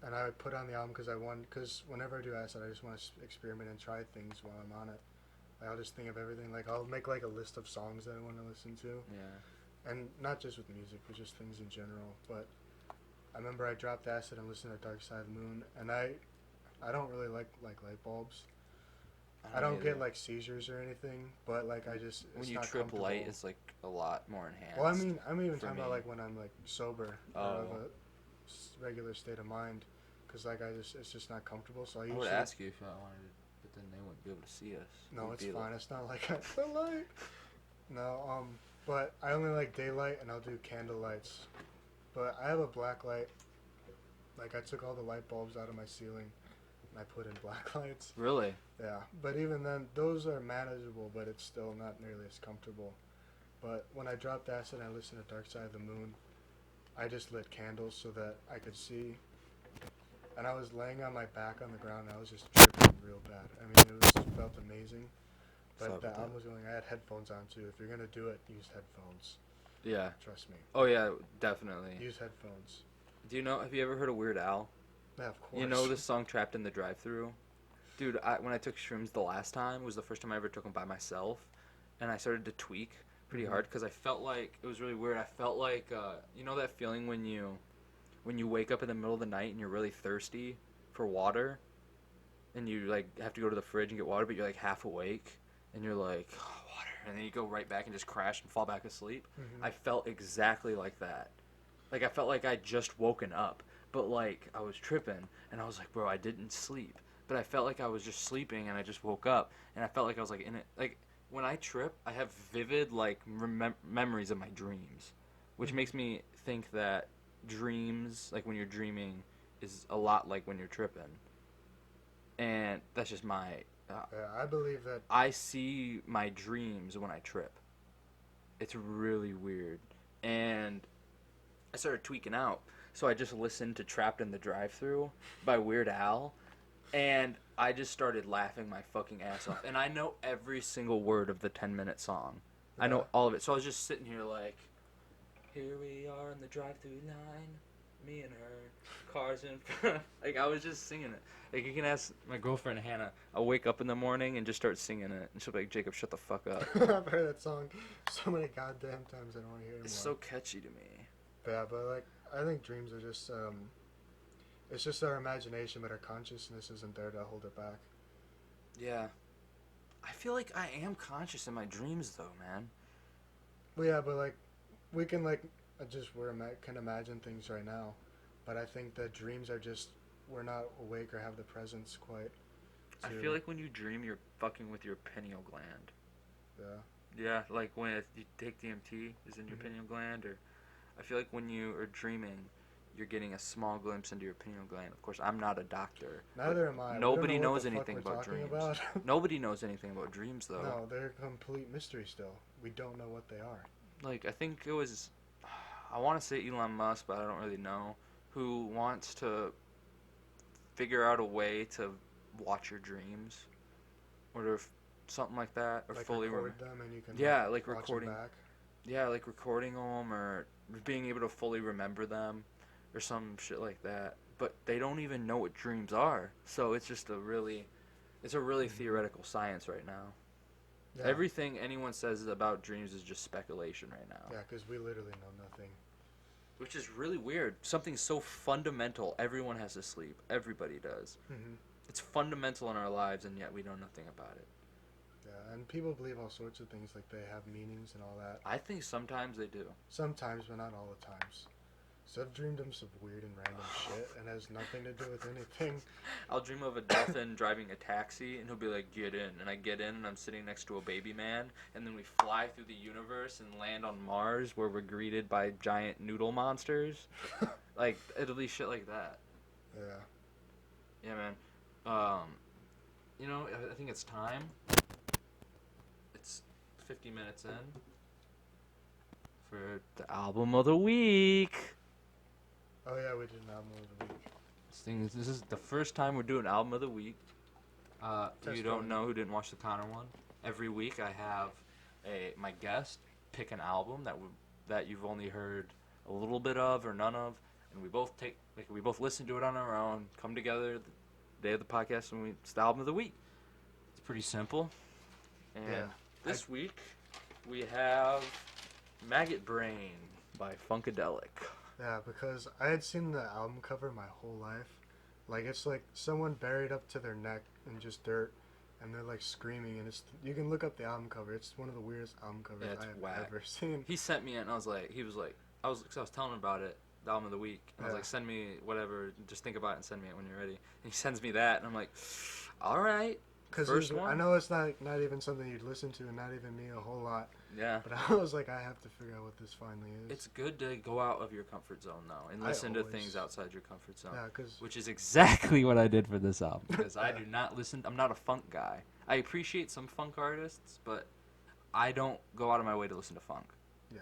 and I put on the album because whenever I do acid, I just want to experiment and try things while I'm on it. Like, I'll just think of everything. Like, I'll make, like, a list of songs that I want to listen to. Yeah. And not just with music, but just things in general. But I remember I dropped acid and listened to Dark Side of the Moon, and I don't really like light bulbs. I don't get like seizures or anything, but like I just when you trip light, it's like a lot more enhanced. Well, I mean, I'm even talking about like when I'm like sober or of a regular state of mind, because like it's just not comfortable. So I usually would ask you if I wanted it, but then they wouldn't be able to see us. No, it's fine. It's not like the light. No, but I only like daylight, and I'll do candle lights. But I have a black light. Like I took all the light bulbs out of my ceiling. I put in black lights. Really? Yeah, but even then, those are manageable, but it's still not nearly as comfortable. But when I dropped acid and I listened to Dark Side of the Moon, I just lit candles so that I could see. And I was laying on my back on the ground, and I was just tripping real bad. I mean, felt amazing. But the album was going, I had headphones on too. If you're going to do it, use headphones. Yeah. Trust me. Oh, yeah, definitely. Use headphones. Have you ever heard of Weird Al? Yeah, of course. You know the song Trapped in the Drive-Thru? Dude, when I took shrooms the last time, it was the first time I ever took them by myself. And I started to tweak pretty hard because I felt like, it was really weird. I felt like, you know that feeling when you wake up in the middle of the night and you're really thirsty for water? And you, like, have to go to the fridge and get water, but you're, like, half awake. And you're like, oh, water. And then you go right back and just crash and fall back asleep. Mm-hmm. I felt exactly like that. Like, I felt like I'd just woken up. But, like, I was tripping, and I was like, bro, I didn't sleep. But I felt like I was just sleeping, and I just woke up, and I felt like I was, like, in it. Like, when I trip, I have vivid, like, memories of my dreams, which makes me think that dreams, like, when you're dreaming, is a lot like when you're tripping. And that's just my... yeah, I believe that... I see my dreams when I trip. It's really weird. And I started tweaking out. So I just listened to Trapped in the Drive-Thru by Weird Al, and I just started laughing my fucking ass off. And I know every single word of the 10-minute song. Yeah. I know all of it. So I was just sitting here like, here we are in the drive-thru line, me and her, cars in front. Like, I was just singing it. Like, you can ask my girlfriend, Hannah. I'll wake up in the morning and just start singing it. And she'll be like, Jacob, shut the fuck up. I've heard that song so many goddamn times I don't want to hear it It's more. so catchy to me. Yeah, but, like, I think dreams are just, it's just our imagination, but our consciousness isn't there to hold it back. Yeah. I feel like I am conscious in my dreams, though, man. Well, yeah, but, like, we can, like, can imagine things right now. But I think that dreams are just, we're not awake or have the presence quite. I feel like when you dream, you're fucking with your pineal gland. Yeah. Yeah, like when you take DMT, is in your pineal gland, or... I feel like when you are dreaming, you're getting a small glimpse into your pineal gland. Of course, I'm not a doctor. Neither am I. Nobody knows anything about dreams. Nobody knows anything about dreams, though. No, they're a complete mystery still. We don't know what they are. Like, I think it was... I want to say Elon Musk, but I don't really know. Who wants to figure out a way to watch your dreams. Or something like that. Or like fully record them and you can like watch recording. them back. Yeah, like recording them or being able to fully remember them or some shit like that. But they don't even know what dreams are. So it's just a really theoretical science right now. Yeah. Everything anyone says about dreams is just speculation right now. Yeah, because we literally know nothing. Which is really weird. Something so fundamental. Everyone has to sleep. Everybody does. Mm-hmm. It's fundamental in our lives, and yet we know nothing about it. Yeah, and people believe all sorts of things, like they have meanings and all that. I think sometimes they do. Sometimes, but not all the times. So I've dreamed of some weird and random shit, and has nothing to do with anything. I'll dream of a dolphin driving a taxi, and he'll be like, get in. And I get in, and I'm sitting next to a baby man, and then we fly through the universe and land on Mars, where we're greeted by giant noodle monsters. Like, it'll be shit like that. Yeah. Yeah, man. You know, I think it's time. It's 50 minutes in for the album of the week. Oh yeah, we did an album of the week. This is the first time we're doing album of the week. You don't know who didn't watch the Connor one. Every week I have my guest pick an album that that you've only heard a little bit of or none of, and we both listen to it on our own, come together the day of the podcast, and it's the album of the week. It's pretty simple. And this week we have Maggot Brain by Funkadelic. Yeah, because I had seen the album cover my whole life. Like, it's like someone buried up to their neck in just dirt, and they're like screaming, and you can look up the album cover. It's one of the weirdest album covers I have ever seen. He sent me it, and I was telling him about it, the album of the week, and I was like, send me whatever, just think about it and send me it when you're ready. And he sends me that, and I'm like, all right. Because I know it's not even something you'd listen to, and not even me a whole lot. Yeah. But I was like, I have to figure out what this finally is. It's good to go out of your comfort zone, though, and listen to things outside your comfort zone. Yeah, which is exactly what I did for this album. Because I do not listen. I'm not a funk guy. I appreciate some funk artists, but I don't go out of my way to listen to funk. Yeah.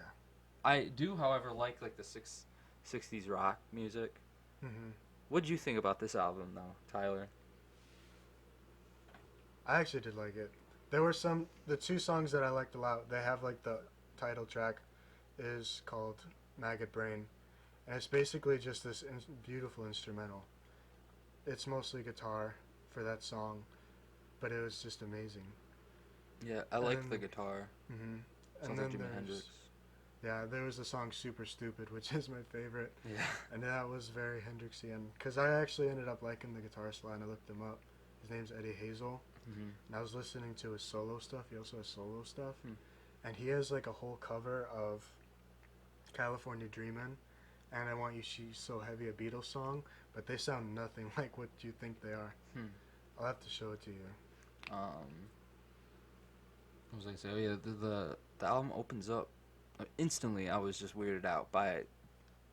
I do, however, like the 60s rock music. Mm-hmm. What did you think about this album, though, Tyler? I actually did like it. There were the two songs that I liked a lot. They have like the title track is called Maggot Brain, and it's basically just this beautiful instrumental. It's mostly guitar for that song, but it was just amazing. Yeah, I like the guitar. Mm-hmm. Sounds And like then Jimi Hendrix. Yeah, there was the song Super Stupid, which is my favorite. Yeah. And that was very Hendrixian, because I actually ended up liking the guitar slide, and I looked him up. His name's Eddie Hazel. Mm-hmm. And I was listening to his solo stuff. He also has solo stuff. And he has like a whole cover of California Dreamin' and I Want You She's So Heavy, a Beatles song, but they sound nothing like what you think they are. I'll have to show it to you. What was I say? Oh yeah, the album opens up instantly. I was just weirded out by it.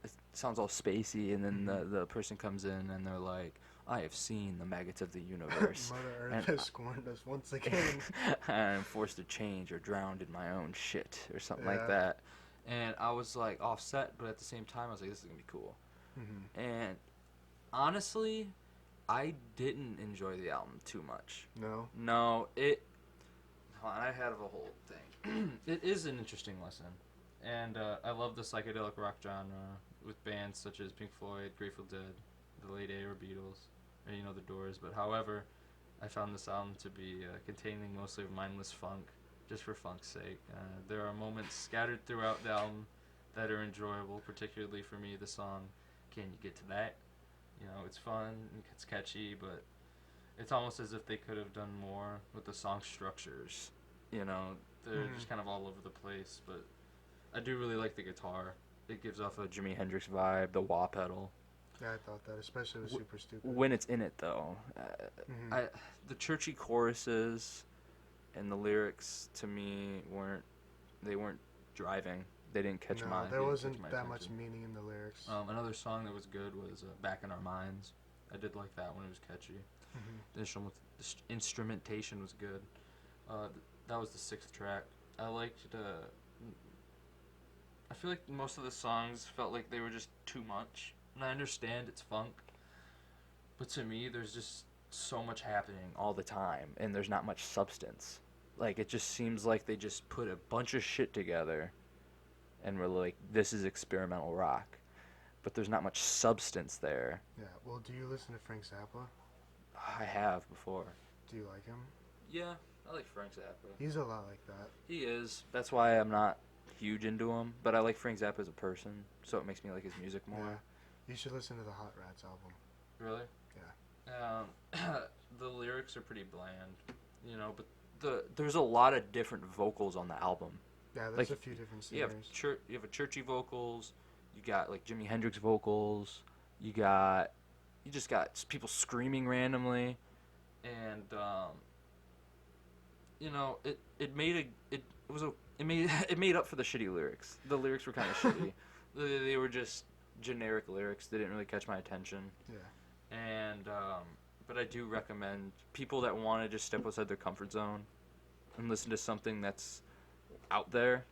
It sounds all spacey, and then the person comes in and they're like, I have seen the maggots of the universe. Mother Earth has scorned us once again. I'm forced to change or drowned in my own shit or something like that. And I was like offset, but at the same time I was like, this is going to be cool. Mm-hmm. And honestly, I didn't enjoy the album too much. No, I had a whole thing. It is an interesting listen. And I love the psychedelic rock genre with bands such as Pink Floyd, Grateful Dead, the late era Beatles, or the Doors. But however, I found this album to be containing mostly of mindless funk, just for funk's sake. There are moments scattered throughout the album that are enjoyable, particularly for me the song Can You Get to That? It's fun, it's catchy, but it's almost as if they could have done more with the song structures. They're just kind of all over the place, but I do really like the guitar. It gives off a Jimi Hendrix vibe, the wah pedal. Yeah, I thought that, especially with Super Stupid. When it's in it, though. The churchy choruses and the lyrics, to me, weren't driving. They didn't catch my there wasn't that attention. much meaning in the lyrics. Another song that was good was Back in Our Minds. I did like that one. It was catchy. The instrumentation was good. That was the 6th track. I liked I feel like most of the songs felt like they were just too much. And I understand it's funk, but to me, there's just so much happening all the time, and there's not much substance. Like, it just seems like they just put a bunch of shit together, and we're like, this is experimental rock. But there's not much substance there. Yeah, well, do you listen to Frank Zappa? I have before. Do you like him? Yeah, I like Frank Zappa. He's a lot like that. He is. That's why I'm not huge into him, but I like Frank Zappa as a person, so it makes me like his music more. Yeah. You should listen to the Hot Rats album. Really? Yeah. The lyrics are pretty bland, but there's a lot of different vocals on the album. Yeah, there's a few different singers. You have a churchy vocals, you got like Jimi Hendrix vocals, you just got people screaming randomly, and it made up for the shitty lyrics. The lyrics were kind of shitty. They were just generic lyrics. They didn't really catch my attention. Yeah. And but I do recommend people that want to just step outside their comfort zone and listen to something that's out there.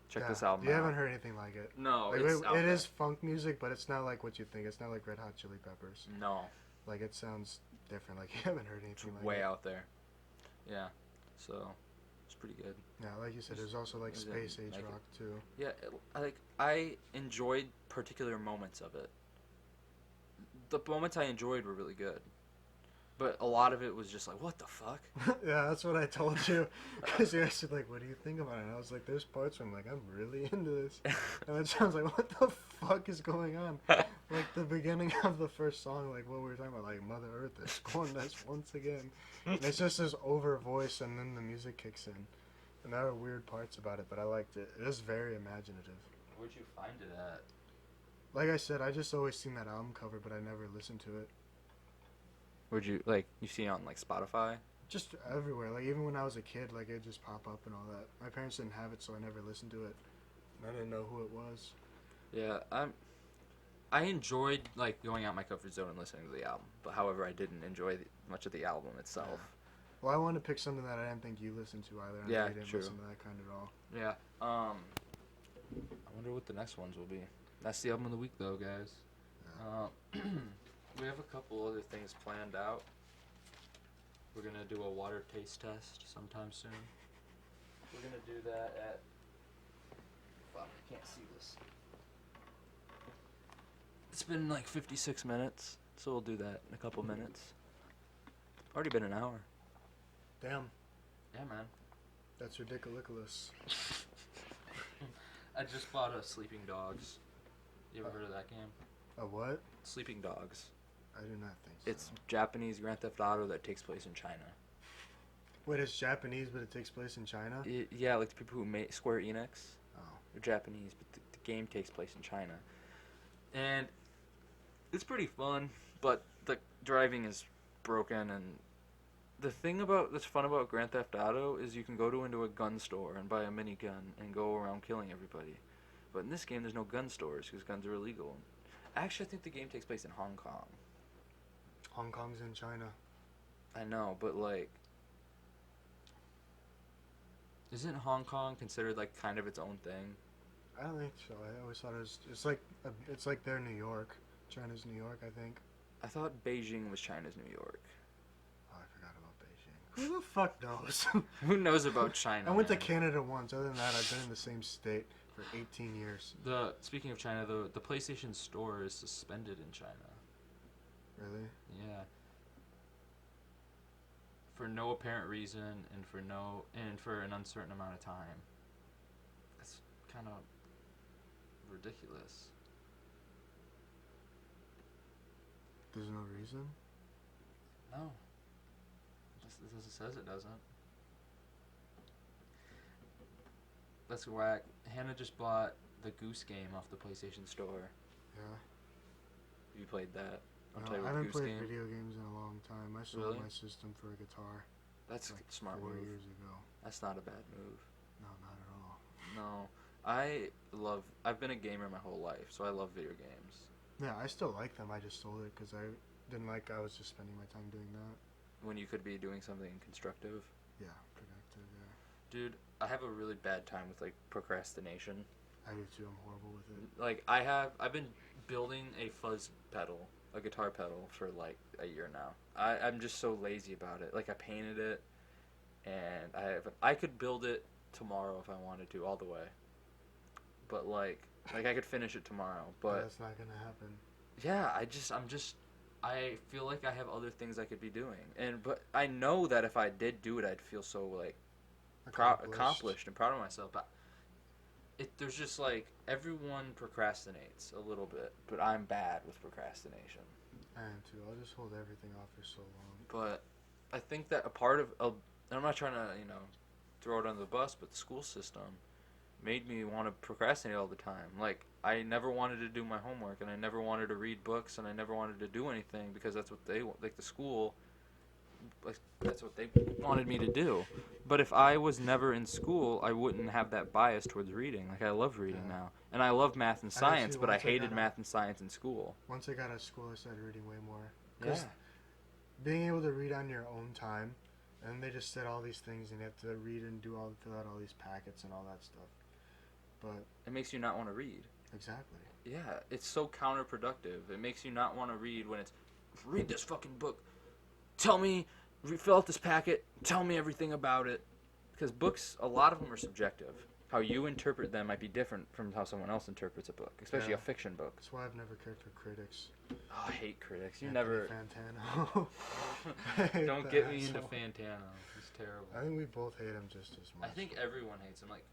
Check this album out. You haven't heard anything like it. No, like, it's out it there. is funk music, but it's not like what you think. It's not like Red Hot Chili Peppers. No. Like, it sounds different. Like, you haven't heard anything like it. Way out there. Yeah. So, it's pretty good. Yeah, like you said, there's also like Is it space age like rock too. Yeah, I enjoyed particular moments of it. The moments I enjoyed were really good, but a lot of it was just like, what the fuck? Yeah, that's what I told you. Because you asked like, what do you think about it? And I was like, there's parts where I'm like, I'm really into this. And then sounds like, what the fuck is going on? Like the beginning of the first song, like what we were talking about, like Mother Earth is scorned us once again. And it's just this over voice, and then the music kicks in. And there are weird parts about it, but I liked it. It is very imaginative. Where'd you find it at? Like I said, I just always seen that album cover, but I never listened to it. Where'd you you see it on like Spotify? Just everywhere. Like even when I was a kid, like it'd just pop up and all that. My parents didn't have it, so I never listened to it. I didn't know who it was. Yeah, I enjoyed like going out my comfort zone and listening to the album, but however, I didn't enjoy much of the album itself. Yeah. Well, I wanted to pick something that I didn't think you listened to either. And Yeah, I didn't true. listen to that kind at all. Yeah. I wonder what the next ones will be. That's the album of the week, though, guys. Yeah. We have a couple other things planned out. We're gonna do a water taste test sometime soon. We're gonna do that at. Fuck, I can't see this. It's been like 56 minutes, so we'll do that in a couple minutes. Already been an hour. Damn, Yeah, man. that's ridiculous. I just bought a Sleeping Dogs. You ever heard of that game? A what? Sleeping Dogs. I do not think so. It's Japanese Grand Theft Auto that takes place in China. Wait, it's Japanese, but it takes place in China? Yeah, like the people who made Square Enix. Oh. They're Japanese, but the game takes place in China. And it's pretty fun, but the driving is broken. And the thing that's fun about Grand Theft Auto is you can go into a gun store and buy a minigun and go around killing everybody. But in this game, there's no gun stores because guns are illegal. Actually, I think the game takes place in Hong Kong. Hong Kong's in China. I know, but like, isn't Hong Kong considered like kind of its own thing? I don't think so. I always thought it's like their New York. China's New York, I think. I thought Beijing was China's New York. Oh, I forgot about Beijing. Who the fuck knows? Who knows about China? I went to man? Canada once. Other than that, I've been in the same state for 18 years. Speaking of China, the PlayStation Store is suspended in China. Really? Yeah. For no apparent reason and for an uncertain amount of time. That's kind of ridiculous. There's no reason? No. It says it doesn't. That's whack. Hannah just bought the Goose game off the PlayStation Store. Yeah. You played that? No, Tell you I what, haven't Goose played game? video games in a long time. I sold Really? my system for a guitar. That's like a smart 4 move. years ago. That's not a bad move. No, not at all. No. I've been a gamer my whole life, so I love video games. Yeah, I still like them. I just sold it because I didn't like I was just spending my time doing that. When you could be doing something constructive. Yeah, productive, yeah. Dude, I have a really bad time with like procrastination. I do too. I'm horrible with it. Like I've been building a fuzz pedal, a guitar pedal for like a year now. I'm just so lazy about it. Like I painted it and I could build it tomorrow if I wanted to all the way. But like I could finish it tomorrow, but That's not gonna happen. yeah, I feel like I have other things I could be doing. But I know that if I did do it, I'd feel so like accomplished and proud of myself. But there's just like everyone procrastinates a little bit, but I'm bad with procrastination. I am too. I'll just hold everything off for so long. But I think that a part of and I'm not trying to throw it under the bus, but the school system made me want to procrastinate all the time. Like I never wanted to do my homework, and I never wanted to read books, and I never wanted to do anything because that's what they like the school. Like, that's what they wanted me to do. But if I was never in school, I wouldn't have that bias towards reading. Like I love reading now, and I love math and science, but I hated math and science in school. Once I got out of school, I started reading way more. Yeah. Being able to read on your own time, and they just said all these things, and you have to read and fill out all these packets and all that stuff. But It makes you not want to read. exactly. Yeah, it's so counterproductive. It makes you not want to read when it's, read this fucking book. Tell me, fill out this packet. Tell me everything about it. because books, a lot of them are subjective. How you interpret them might be different from how someone else interprets a book, especially Yeah. a fiction book. That's why I've never cared for critics. Oh, I hate critics. You Anthony never. Fantano. I hate Don't that get me into asshole. Fantano. He's terrible. I think we both hate him just as much. I think everyone hates him. Like,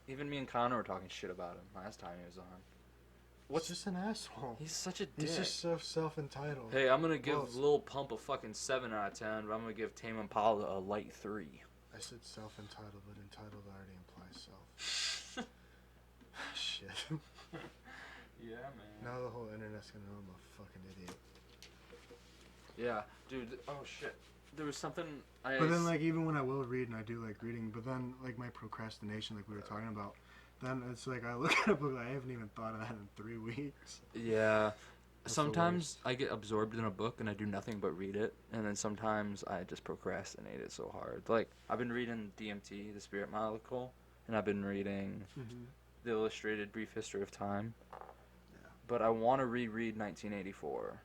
even me and Connor were talking shit about him last time he was on. What's just an asshole? He's such a dick. He's just so self-entitled. Hey, I'm gonna give Well, Lil Pump a fucking 7 out of 10, but I'm gonna give Tame Impala a light 3. I said self-entitled, but entitled already implies self. Shit. Yeah, man. Now the whole internet's gonna know I'm a fucking idiot. Yeah, dude. Oh shit. There was something I. But then, like, even when I will read, and I do like reading, but then, like, my procrastination, like we were talking about, then it's like I look at a book, I haven't even thought of that in 3 weeks. Yeah. That's the Sometimes I get absorbed in a book and I do nothing but read it, and then sometimes I just procrastinate it so hard. Like, I've been reading DMT, The Spirit Molecule, and I've been reading The Illustrated Brief History of Time. Yeah. But I want to reread 1984.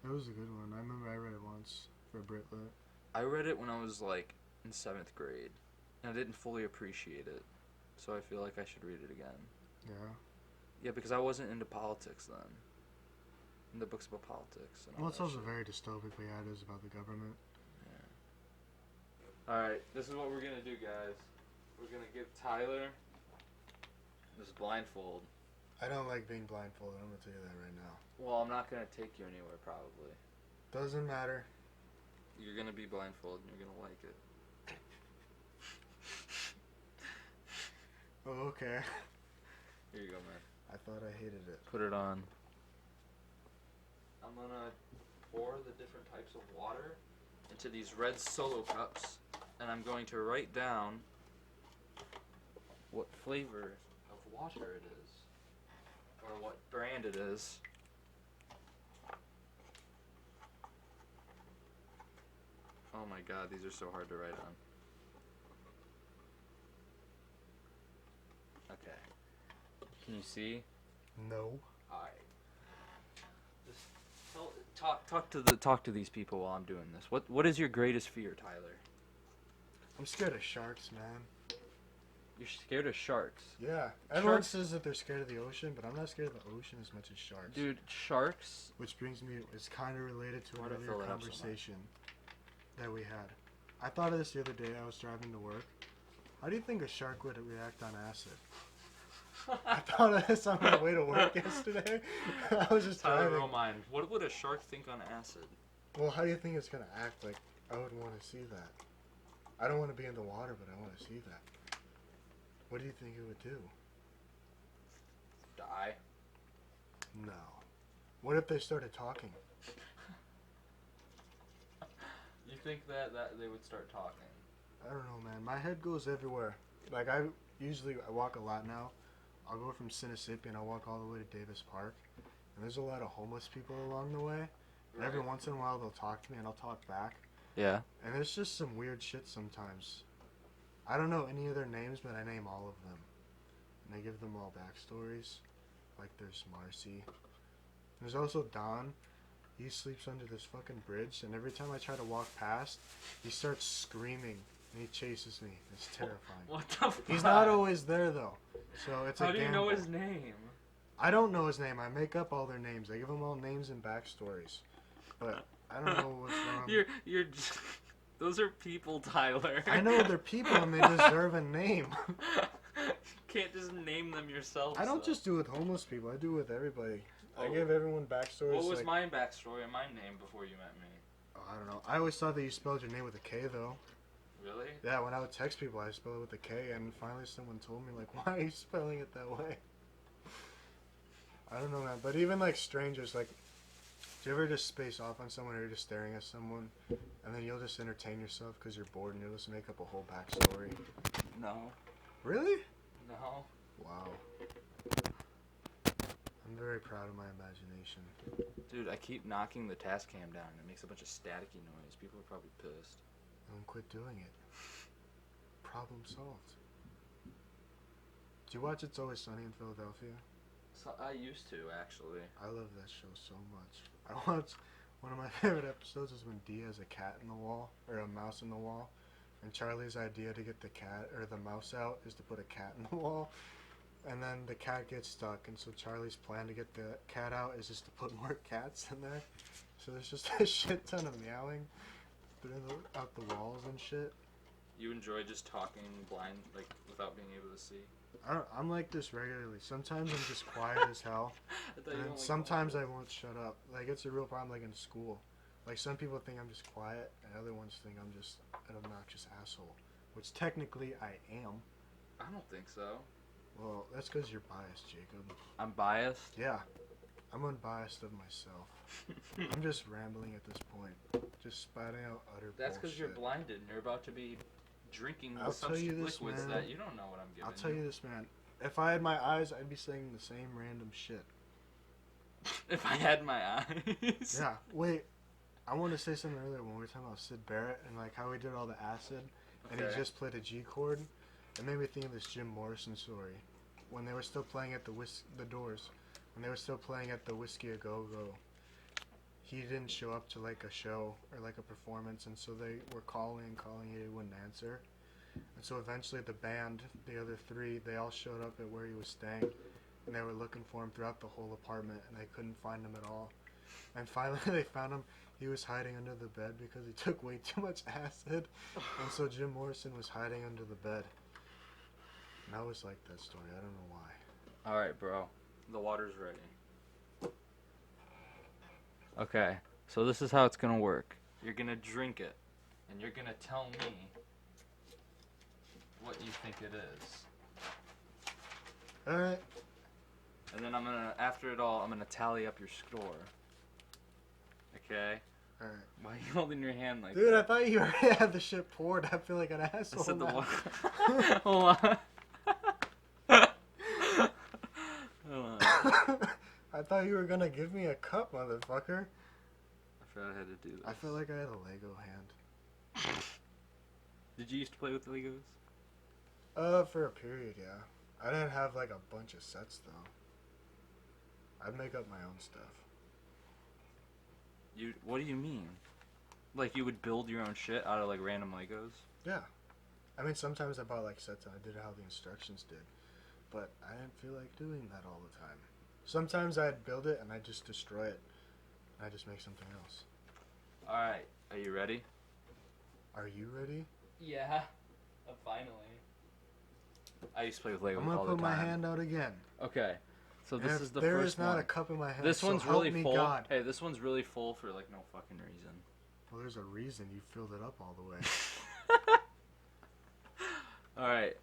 That was a good one. I remember I read it once for a Brit Lit. I read it when I was, like, in 7th grade, and I didn't fully appreciate it, so I feel like I should read it again. Yeah. Yeah, because I wasn't into politics then. And the book's about politics. And all Well, it's that also shit. very dystopically it is about the government. Yeah. Alright, this is what we're gonna do, guys. We're gonna give Tyler this blindfold. I don't like being blindfolded, I'm gonna tell you that right now. Well, I'm not gonna take you anywhere, probably. Doesn't matter. You're gonna be blindfolded and you're gonna like it. Oh, okay. Here you go, man. I thought I hated it. Put it on. I'm gonna pour the different types of water into these red Solo cups, and I'm going to write down what flavor of water it is, or what brand it is. Oh my god, these are so hard to write on. Okay. Can you see? No. Alright. Just talk to these people while I'm doing this. What is your greatest fear, Tyler? I'm scared of sharks, man. You're scared of sharks. Yeah. Everyone Sharks- says that they're scared of the ocean, but I'm not scared of the ocean as much as sharks. Dude, sharks. Which brings me, it's kind of related to an Why'd I earlier fill that up so much? conversation that we had. I thought of this the other day. I was driving to work. How do you think a shark would react on acid? I thought of this on my way to work yesterday. I was just Tyler driving. Romine. What would a shark think on acid? Well, how do you think it's gonna act? Like, I would want to see that. I don't want to be in the water, but I want to see that. What do you think it would do? Die. No. What if they started talking? You think that they would start talking? I don't know, man. My head goes everywhere. Like, I walk a lot now. I'll go from Mississippi and I'll walk all the way to Davis Park. And there's a lot of homeless people along the way. And every once in a while they'll talk to me and I'll talk back. Yeah. And there's just some weird shit sometimes. I don't know any of their names, but I name all of them. And I give them all backstories. Like, there's Marcy. There's also Don. He sleeps under this fucking bridge, and every time I try to walk past, he starts screaming, and he chases me. It's terrifying. What the fuck? He's not always there, though. So it's a How do you know gamble. his name? I don't know his name. I make up all their names. I give them all names and backstories. But I don't know what's wrong. You're just, those are people, Tyler. I know they're people, and they deserve a name. You can't just name them yourself. I don't though. just do it with homeless people. I do it with everybody. I Oh. give everyone backstories. What was like, my backstory and my name before you met me? Oh, I don't know. I always thought that you spelled your name with a K, though. Really? Yeah, when I would text people, I spell it with a K, and finally someone told me, like, why are you spelling it that way? I don't know, man. But even, like, strangers, like, do you ever just space off on someone or you're just staring at someone, and then you'll just entertain yourself because you're bored and you'll just make up a whole backstory? No. Really? No. Wow. I'm very proud of my imagination. Dude, I keep knocking the task cam down. It makes a bunch of staticky noise. People are probably pissed. Don't quit doing it. Problem solved. Do you watch It's Always Sunny in Philadelphia? So I used to, actually. I love that show so much. I watch One of my favorite episodes is when Dee has a cat in the wall, or a mouse in the wall, and Charlie's idea to get the cat, or the mouse out, is to put a cat in the wall, and then the cat gets stuck, and so Charlie's plan to get the cat out is just to put more cats in there. So there's just a shit ton of meowing out the walls and shit. You enjoy just talking blind, like, without being able to see? I'm like this regularly. Sometimes I'm just quiet as hell. And then sometimes I won't shut up. Like, it's a real problem, like, in school. Like, some people think I'm just quiet, and other ones think I'm just an obnoxious asshole. Which, technically, I am. I don't think so. Well, that's because you're biased, Jacob. I'm biased? Yeah. I'm unbiased of myself. I'm just rambling at this point. Just spouting out utter bullshit. That's because you're blinded, and you're about to be drinking I'll some tell you this, liquids man. that you don't know what I'm giving I'll tell you this, man. If I had my eyes, I'd be saying the same random shit. If I had my eyes? Yeah. Wait. I wanted to say something earlier when we were talking about Sid Barrett and like how he did all the acid and he just played a G chord. It made me think of this Jim Morrison story. When they were still playing at the Doors, when they were still playing at the Whiskey A Go Go, he didn't show up to like a show or like a performance, and so they were calling, he wouldn't answer. And so eventually the band, the other three, they all showed up at where he was staying, and they were looking for him throughout the whole apartment, and they couldn't find him at all. And finally they found him. He was hiding under the bed because he took way too much acid, and so Jim Morrison was hiding under the bed. And I always liked that story. I don't know why. Alright, bro. The water's ready. Okay, so this is how it's gonna work. You're gonna drink it, and you're gonna tell me what you think it is. Alright. And then after it all, I'm gonna tally up your score. Okay? Alright. Why are you holding your hand like Dude, that? I thought you already had the shit poured. I feel like an asshole. I said the now. water. Hold on. Hold on. I thought you were gonna give me a cup, motherfucker. I forgot I had to do this. I feel like I had a Lego hand. Did you used to play with Legos? For a period, yeah. I didn't have like a bunch of sets though. I'd make up my own stuff. What do you mean? Like you would build your own shit out of like random Legos? Yeah. I mean, sometimes I bought like sets and I did it how the instructions did. But I didn't feel like doing that all the time. Sometimes I'd build it and I'd just destroy it. And I'd just make something else. Alright, are you ready? Are you ready? Yeah, finally. I used to play with Legos I'm gonna all the put time. my hand out again. Okay, so this is the there first is not one. a cup in my hand. This so one's help really me full. God. Hey, this one's really full for like no fucking reason. Well, there's a reason you filled it up all the way. Alright,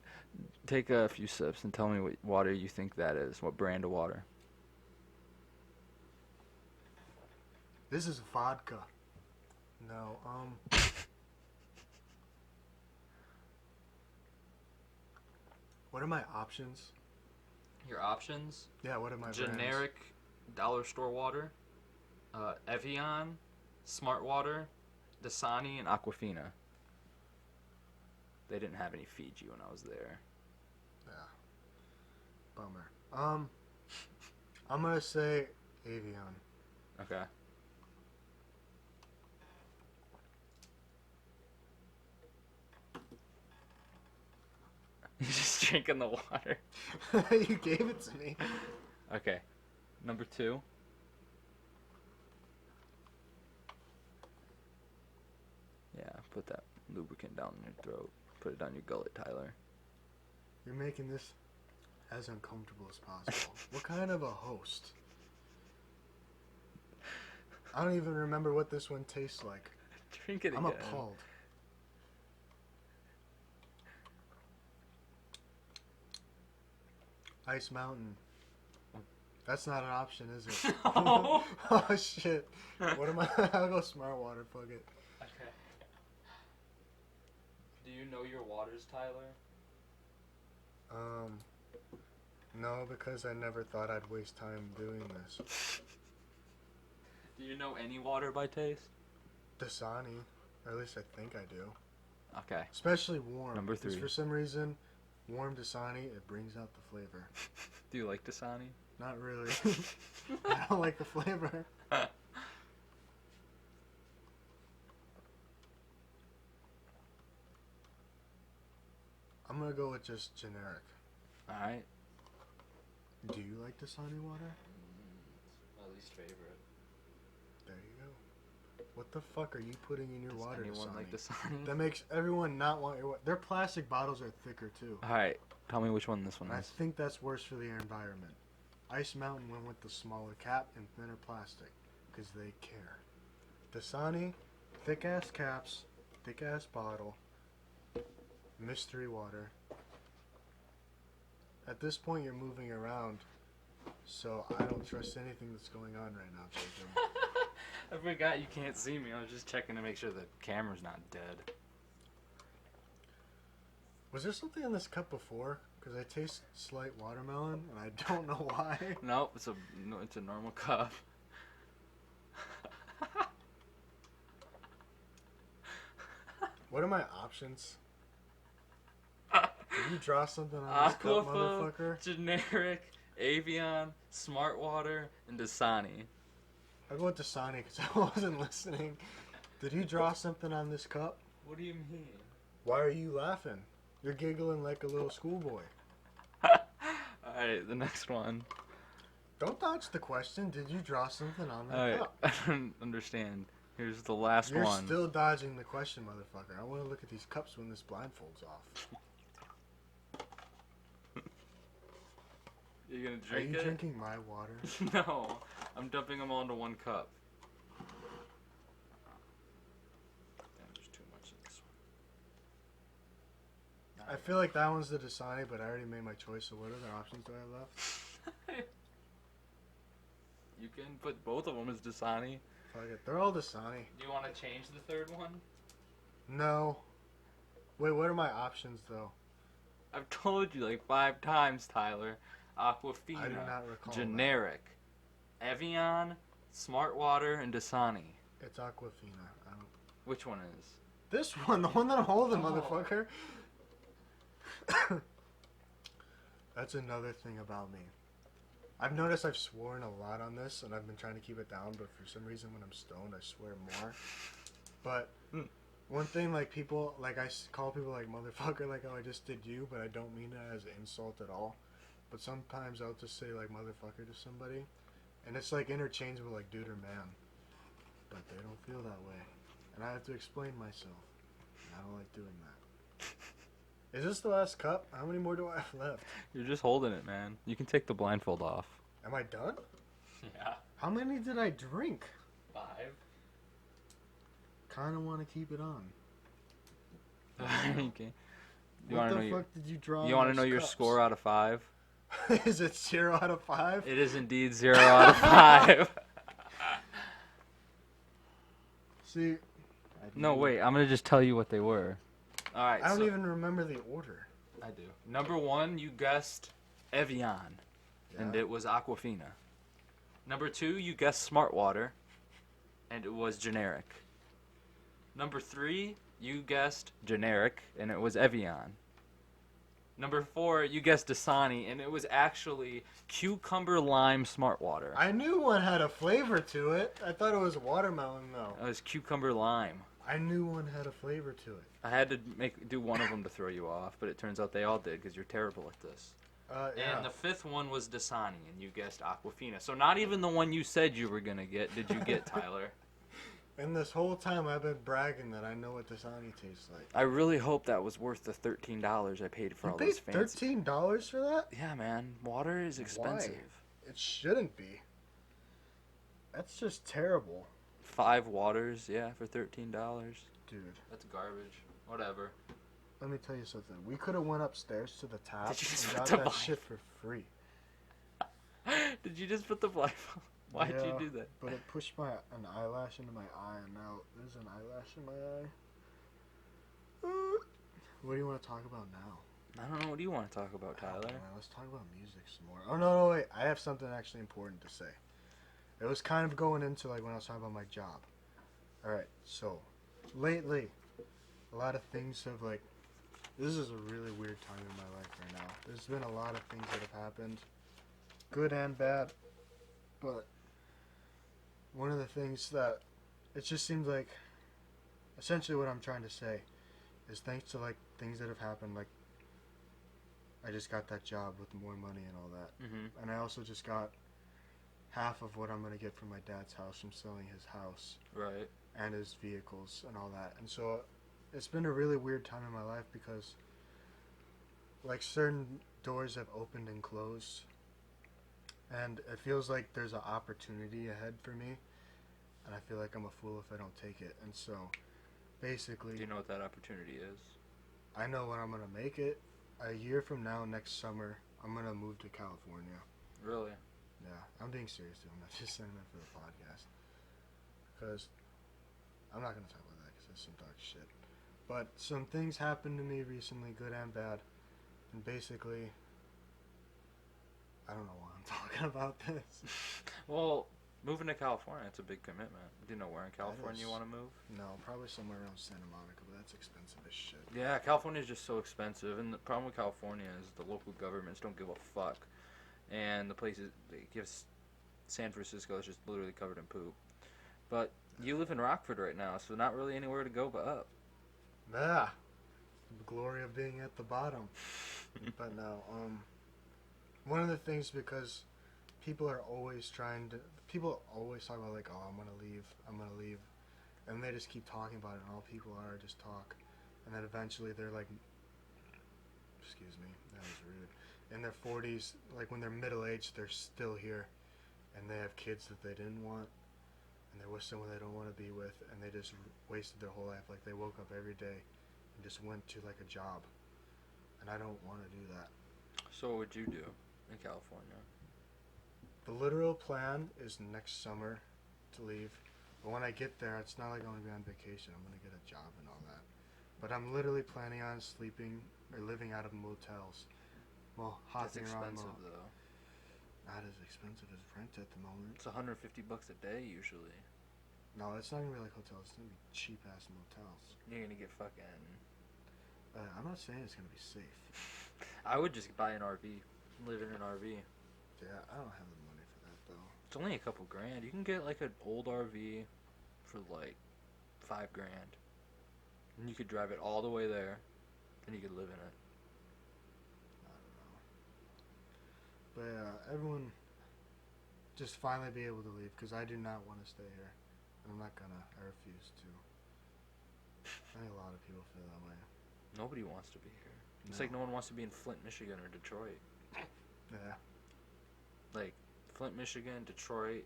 take a few sips and tell me what water you think that is. What brand of water? This is vodka. No, what are my options? Your options? Yeah, what are my Generic dollar store water, Evian, Smart Water, Dasani, and Aquafina. They didn't have any Fiji when I was there. brands? Yeah. Bummer. I'm gonna say Evian. Okay. You're just drinking the water. You gave it to me. Okay. Number 2. Yeah, put that lubricant down your throat. Put it down your gullet, Tyler. You're making this as uncomfortable as possible. What kind of a host? I don't even remember what this one tastes like. Drink it again. I'm appalled. Ice Mountain. That's not an option, is it? No. Oh shit. What am I? I'll go Smart Water. Fuck it. Okay. Do you know your waters, Tyler? No, because I never thought I'd waste time doing this. Do you know any water by taste? Dasani, or at least I think I do. Okay. Especially warm. Number 'cause 3. for some reason, warm Dasani, it brings out the flavor. Do you like Dasani? Not really. I don't like the flavor. I'm gonna go with just generic. Alright. Do you like Dasani water? My least favorite. There you go. What the fuck are you putting in your Does water, anyone Dasani? like Dasani? That makes everyone not want your water. Their plastic bottles are thicker too. Alright, tell me which one this one And I is. think that's worse for the environment. Ice Mountain went with the smaller cap and thinner plastic because they care. Dasani, thick ass caps, thick ass bottle, mystery water. At this point, you're moving around, so I don't trust anything that's going on right now, JJ. I forgot you can't see me. I was just checking to make sure the camera's not dead. Was there something in this cup before? Because I taste slight watermelon, and I don't know why. Nope, it's a normal cup. What are my options? Did you draw something on this cup, motherfucker? Generic, Avion, Smart Water, and Dasani. I go with Dasani because I wasn't listening. Did you draw something on this cup? What do you mean? Why are you laughing? You're giggling like a little schoolboy. Alright, the next one. Don't dodge the question. Did you draw something on that Alright, cup? I don't understand. Here's the last You're one. still dodging the question, motherfucker. I want to look at these cups when this blindfold's off. You gonna Are drink you it? drinking my water? No, I'm dumping them all into one cup. Damn, there's too much in this one. I feel like that one's the Dasani, but I already made my choice, so what other options do I have left? You can put both of them as Dasani. Fuck it. They're all Dasani. Do you want to change the third one? No. Wait, what are my options, though? I've told you like 5 times, Tyler. Aquafina, I do not recall Generic, Evian, Smart Water, and Dasani. It's Aquafina. I don't... Which one is? This one, the one that I'm holding, Oh. motherfucker. That's another thing about me. I've noticed I've sworn a lot on this, and I've been trying to keep it down, but for some reason when I'm stoned, I swear more. But one thing, like, people, like, I call people, like, motherfucker, like how I just did you, but I don't mean it as an insult at all. But sometimes I'll just say, like, motherfucker to somebody, and it's, like, interchangeable, like, dude or man. But they don't feel that way. And I have to explain myself. And I don't like doing that. Is this the last cup? How many more do I have left? You're just holding it, man. You can take the blindfold off. Am I done? Yeah. How many did I drink? 5. Kind of want to keep it on. Okay. You What want to the know fuck did you draw? you want to know your score out of 5? Is it 0 out of 5? It is indeed 0 out of 5. See, No, wait. I'm gonna just tell you what they were. All right. I don't even remember the order. I do. Number 1, you guessed Evian, and Yeah. it was Aquafina. Number 2, you guessed Smart Water, and it was Generic. Number 3, you guessed Generic, and it was Evian. Number 4, you guessed Dasani, and it was actually Cucumber Lime Smart Water. I knew one had a flavor to it. I thought it was watermelon though. It was Cucumber Lime. I knew one had a flavor to it. I had to do one of them to throw you off, but it turns out they all did because you're terrible at this. Yeah. And the 5th one was Dasani, and you guessed Aquafina. So not even the one you said you were gonna get did you get, Tyler. And this whole time I've been bragging that I know what Dasani tastes like. I really hope that was worth the $13 I paid for You all paid those fancy. $13 for that? Yeah, man. Water is expensive. It shouldn't be. That's just terrible. 5 waters, yeah, for $13. Dude, That's garbage. Whatever. let me tell you something. We could have went upstairs to the tap Did you just and put got the that blind- shit for free. Did you just put the blindfold? Why'd Yeah, you do that? But it pushed an eyelash into my eye, and now there's an eyelash in my eye. What do you want to talk about now? I don't know. What do you want to talk about, Oh, Tyler? man, let's talk about music some more. Oh, no, wait. I have something actually important to say. It was kind of going into, like, when I was talking about my job. Alright, so, lately, a lot of things have, like, this is a really weird time in my life right now. There's been a lot of things that have happened, good and bad, but one of the things that it just seems like, essentially what I'm trying to say is thanks to, like, things that have happened, like, I just got that job with more money and all that. Mm-hmm. And I also just got half of what I'm going to get from my dad's house from selling his house. Right. And his vehicles and all that. And so it's been a really weird time in my life because like certain doors have opened and closed. And it feels like there's an opportunity ahead for me. And I feel like I'm a fool if I don't take it. And so basically... Do you know what that opportunity is? I know when I'm going to make it. A year from now, next summer, I'm going to move to California. Really? Yeah, I'm being serious too. I'm not just saying that for the podcast. Because I'm not going to talk about that because that's some dark shit. But some things happened to me recently, good and bad. And basically, I don't know why I'm talking about this. Well, moving to California, it's a big commitment. Do you know where in California you is. want to move? No, probably somewhere around Santa Monica, but that's expensive as shit. Yeah, California is just so expensive, and the problem with California is the local governments don't give a fuck, and the places it gives San Francisco is just literally covered in poop. But you live in Rockford right now, so not really anywhere to go but up. Yeah, the glory of being at the bottom. But no, one of the things because people always talk about like, oh, I'm gonna leave, and they just keep talking about it, and all people are just talk, and then eventually they're like, excuse me, that was rude, in their 40s, like when they're middle-aged, they're still here, and they have kids that they didn't want, and they're with someone they don't want to be with, and they just wasted their whole life. Like they woke up every day and just went to like a job, and I don't want to do that. So what would you do in California? The literal plan is next summer to leave. But when I get there, it's not like I'm going to be on vacation. I'm going to get a job and all that. But I'm literally planning on sleeping or living out of motels. Well, That's hopping around. expensive though. Not as expensive as rent at the moment. It's $150 a day usually. No, it's not going to be like hotels. It's going to be cheap-ass motels. You're gonna get fucking... I'm not saying it's going to be safe. I would just buy an RV, live in an RV. Yeah, I don't have the money for that, though. It's only a couple grand. You can get like an old RV for like $5 grand, and you could drive it all the way there, and you could live in it. I don't know. But yeah, everyone just finally be able to leave because I do not want to stay here. And I'm not gonna. I refuse to. I think a lot of people feel that way. Nobody wants to be here. It's No. like no one wants to be in Flint, Michigan, or Detroit. Yeah. Like Flint, Michigan, Detroit,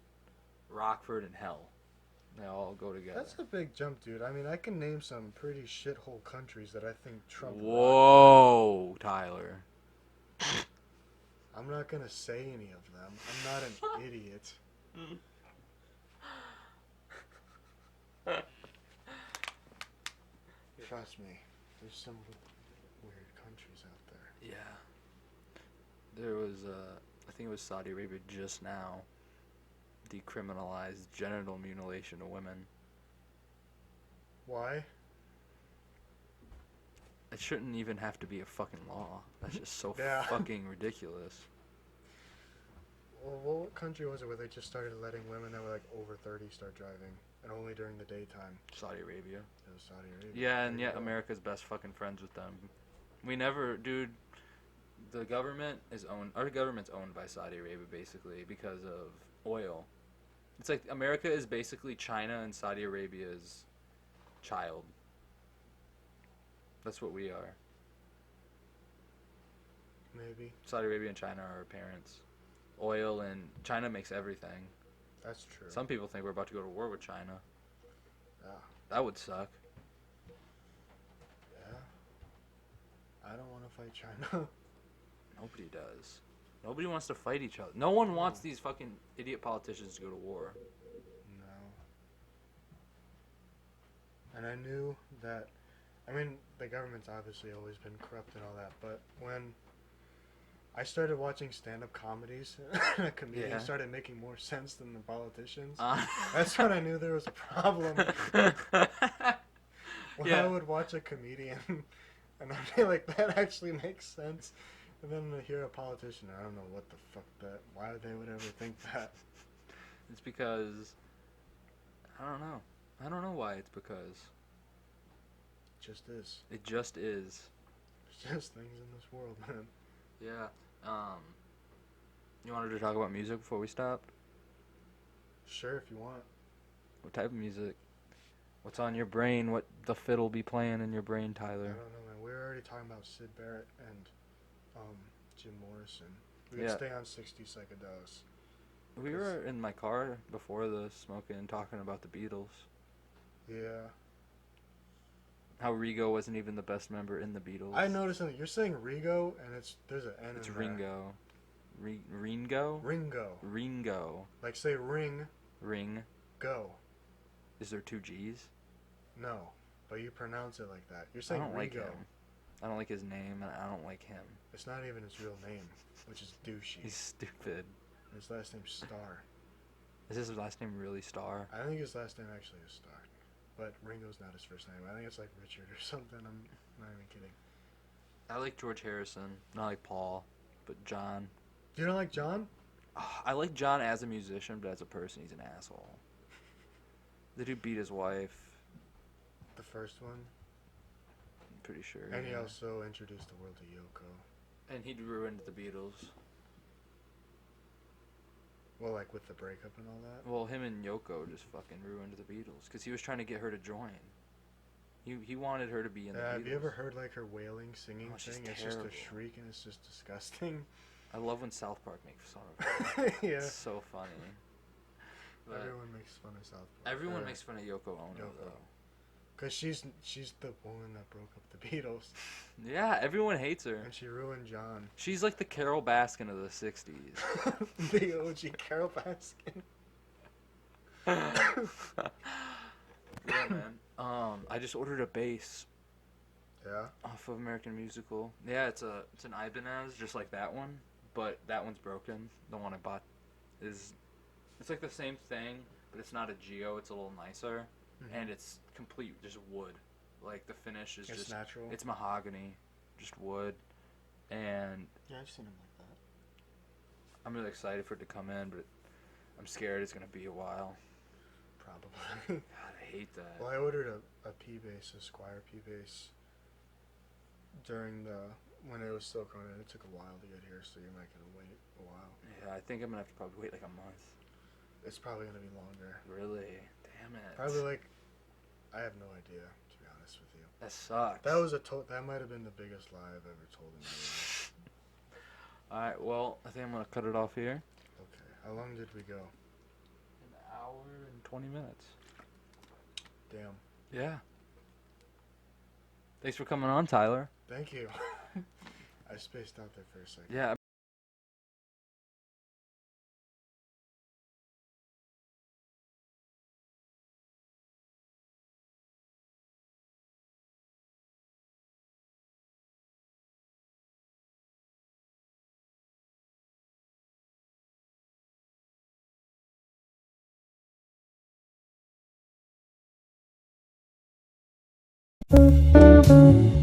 Rockford, and hell. They all go together. That's a big jump, dude. I mean, I can name some pretty shithole countries that I think Trump. Whoa, Tyler. I'm not gonna say any of them. I'm not an idiot. Trust me. There's some weird countries out there. Yeah. There was, I think it was Saudi Arabia just now decriminalized genital mutilation of women. Why? It shouldn't even have to be a fucking law. That's just so Yeah. fucking ridiculous. Well, what country was it where they just started letting women that were like over 30 start driving, and only during the daytime? Saudi Arabia. It was Saudi Arabia. Yeah, and There you yet go. America's best fucking friends with them. We never, dude. The government is owned. Our government's owned by Saudi Arabia basically because of oil. It's like America is basically China and Saudi Arabia's child. That's what we are. Maybe. Saudi Arabia and China are our parents. Oil and China makes everything. That's true. Some people think we're about to go to war with China. Yeah. That would suck. Yeah. I don't want to fight China. Nobody does. Nobody wants to fight each other. No one wants these fucking idiot politicians to go to war. No. And I knew that, I mean, the government's obviously always been corrupt and all that, but when I started watching stand-up comedies, and a comedian Yeah. started making more sense than the politicians, Uh, that's when I knew there was a problem. When Yeah. I would watch a comedian, and I'd be like, that actually makes sense. And then I hear a politician, I don't know what the fuck why they would ever think that. It's because I don't know. I don't know why it's because It just is. it just is. There's just things in this world, man. Yeah. You wanted to talk about music before we stopped? Sure, if you want. What type of music? What's on your brain? What the fiddle be playing in your brain, I Tyler? don't know, man. We were already talking about Sid Barrett and Jim Morrison. We could Yeah. stay on 60 psychedelics. We were in my car before this, smoking and talking about the Beatles. Yeah. How Ringo wasn't even the best member in the Beatles. I noticed something. You're saying Rigo, and there's an N It's in there. Ringo. Ringo? Ringo. Ringo. Like say ring, Ring. go. Is there 2 G's? No, but you pronounce it like that. You're I saying don't like Rigo. him. I don't like his name, and I don't like him. It's not even his real name, which is douchey. He's stupid. His last name's Star. Is his last name really Star? I think his last name actually is Star. But Ringo's not his first name. I think it's like Richard or something. I'm not even kidding. I like George Harrison. Not like Paul, but John. You don't like John? I like John as a musician, but as a person, he's an asshole. The dude beat his wife. The first one. I'm pretty sure. And he yeah. also introduced the world to Yoko. And he ruined the Beatles. Well, like with the breakup and all that. Well, him and Yoko just fucking ruined the Beatles because he was trying to get her to join. He wanted her to be in the Beatles. Have you ever heard like her wailing singing Oh, she's thing? It's terrible. just a shriek and it's just disgusting. I love when South Park makes fun of her. Yeah. It's so funny. But Everyone makes fun of South Park. everyone makes fun of Yoko Ono, Yoko. though. Because she's the woman that broke up the Beatles. Yeah, everyone hates her. And she ruined John. She's like the Carol Baskin of the 60s. The OG Carol Baskin. Yeah, man. I just ordered a bass Yeah? off of American Musical. Yeah, it's an Ibanez, just like that one, but that one's broken. The one I bought it's like the same thing, but it's not a Geo. It's a little nicer, and it's complete just wood. Like the finish is It's just natural. It's mahogany, just wood, and Yeah, I've seen them like that. I'm really excited for it to come in, but I'm scared it's gonna be a while. Probably. God, I hate that. Well, I ordered a P bass, a Squire P bass, when it was still coming in. It took a while to get here, so you might gonna wait a while. Yeah, I think I'm gonna have to probably wait like a month. It's probably gonna be longer. Really? Damn it. Probably like, I have no idea, to be honest with you. That sucks. That might have been the biggest lie I've ever told in my life. Alright, well, I think I'm gonna cut it off here. Okay, how long did we go? An hour and 20 minutes. Damn. Yeah. Thanks for coming on, Tyler. Thank you. I spaced out there for a second. Yeah. Thank you.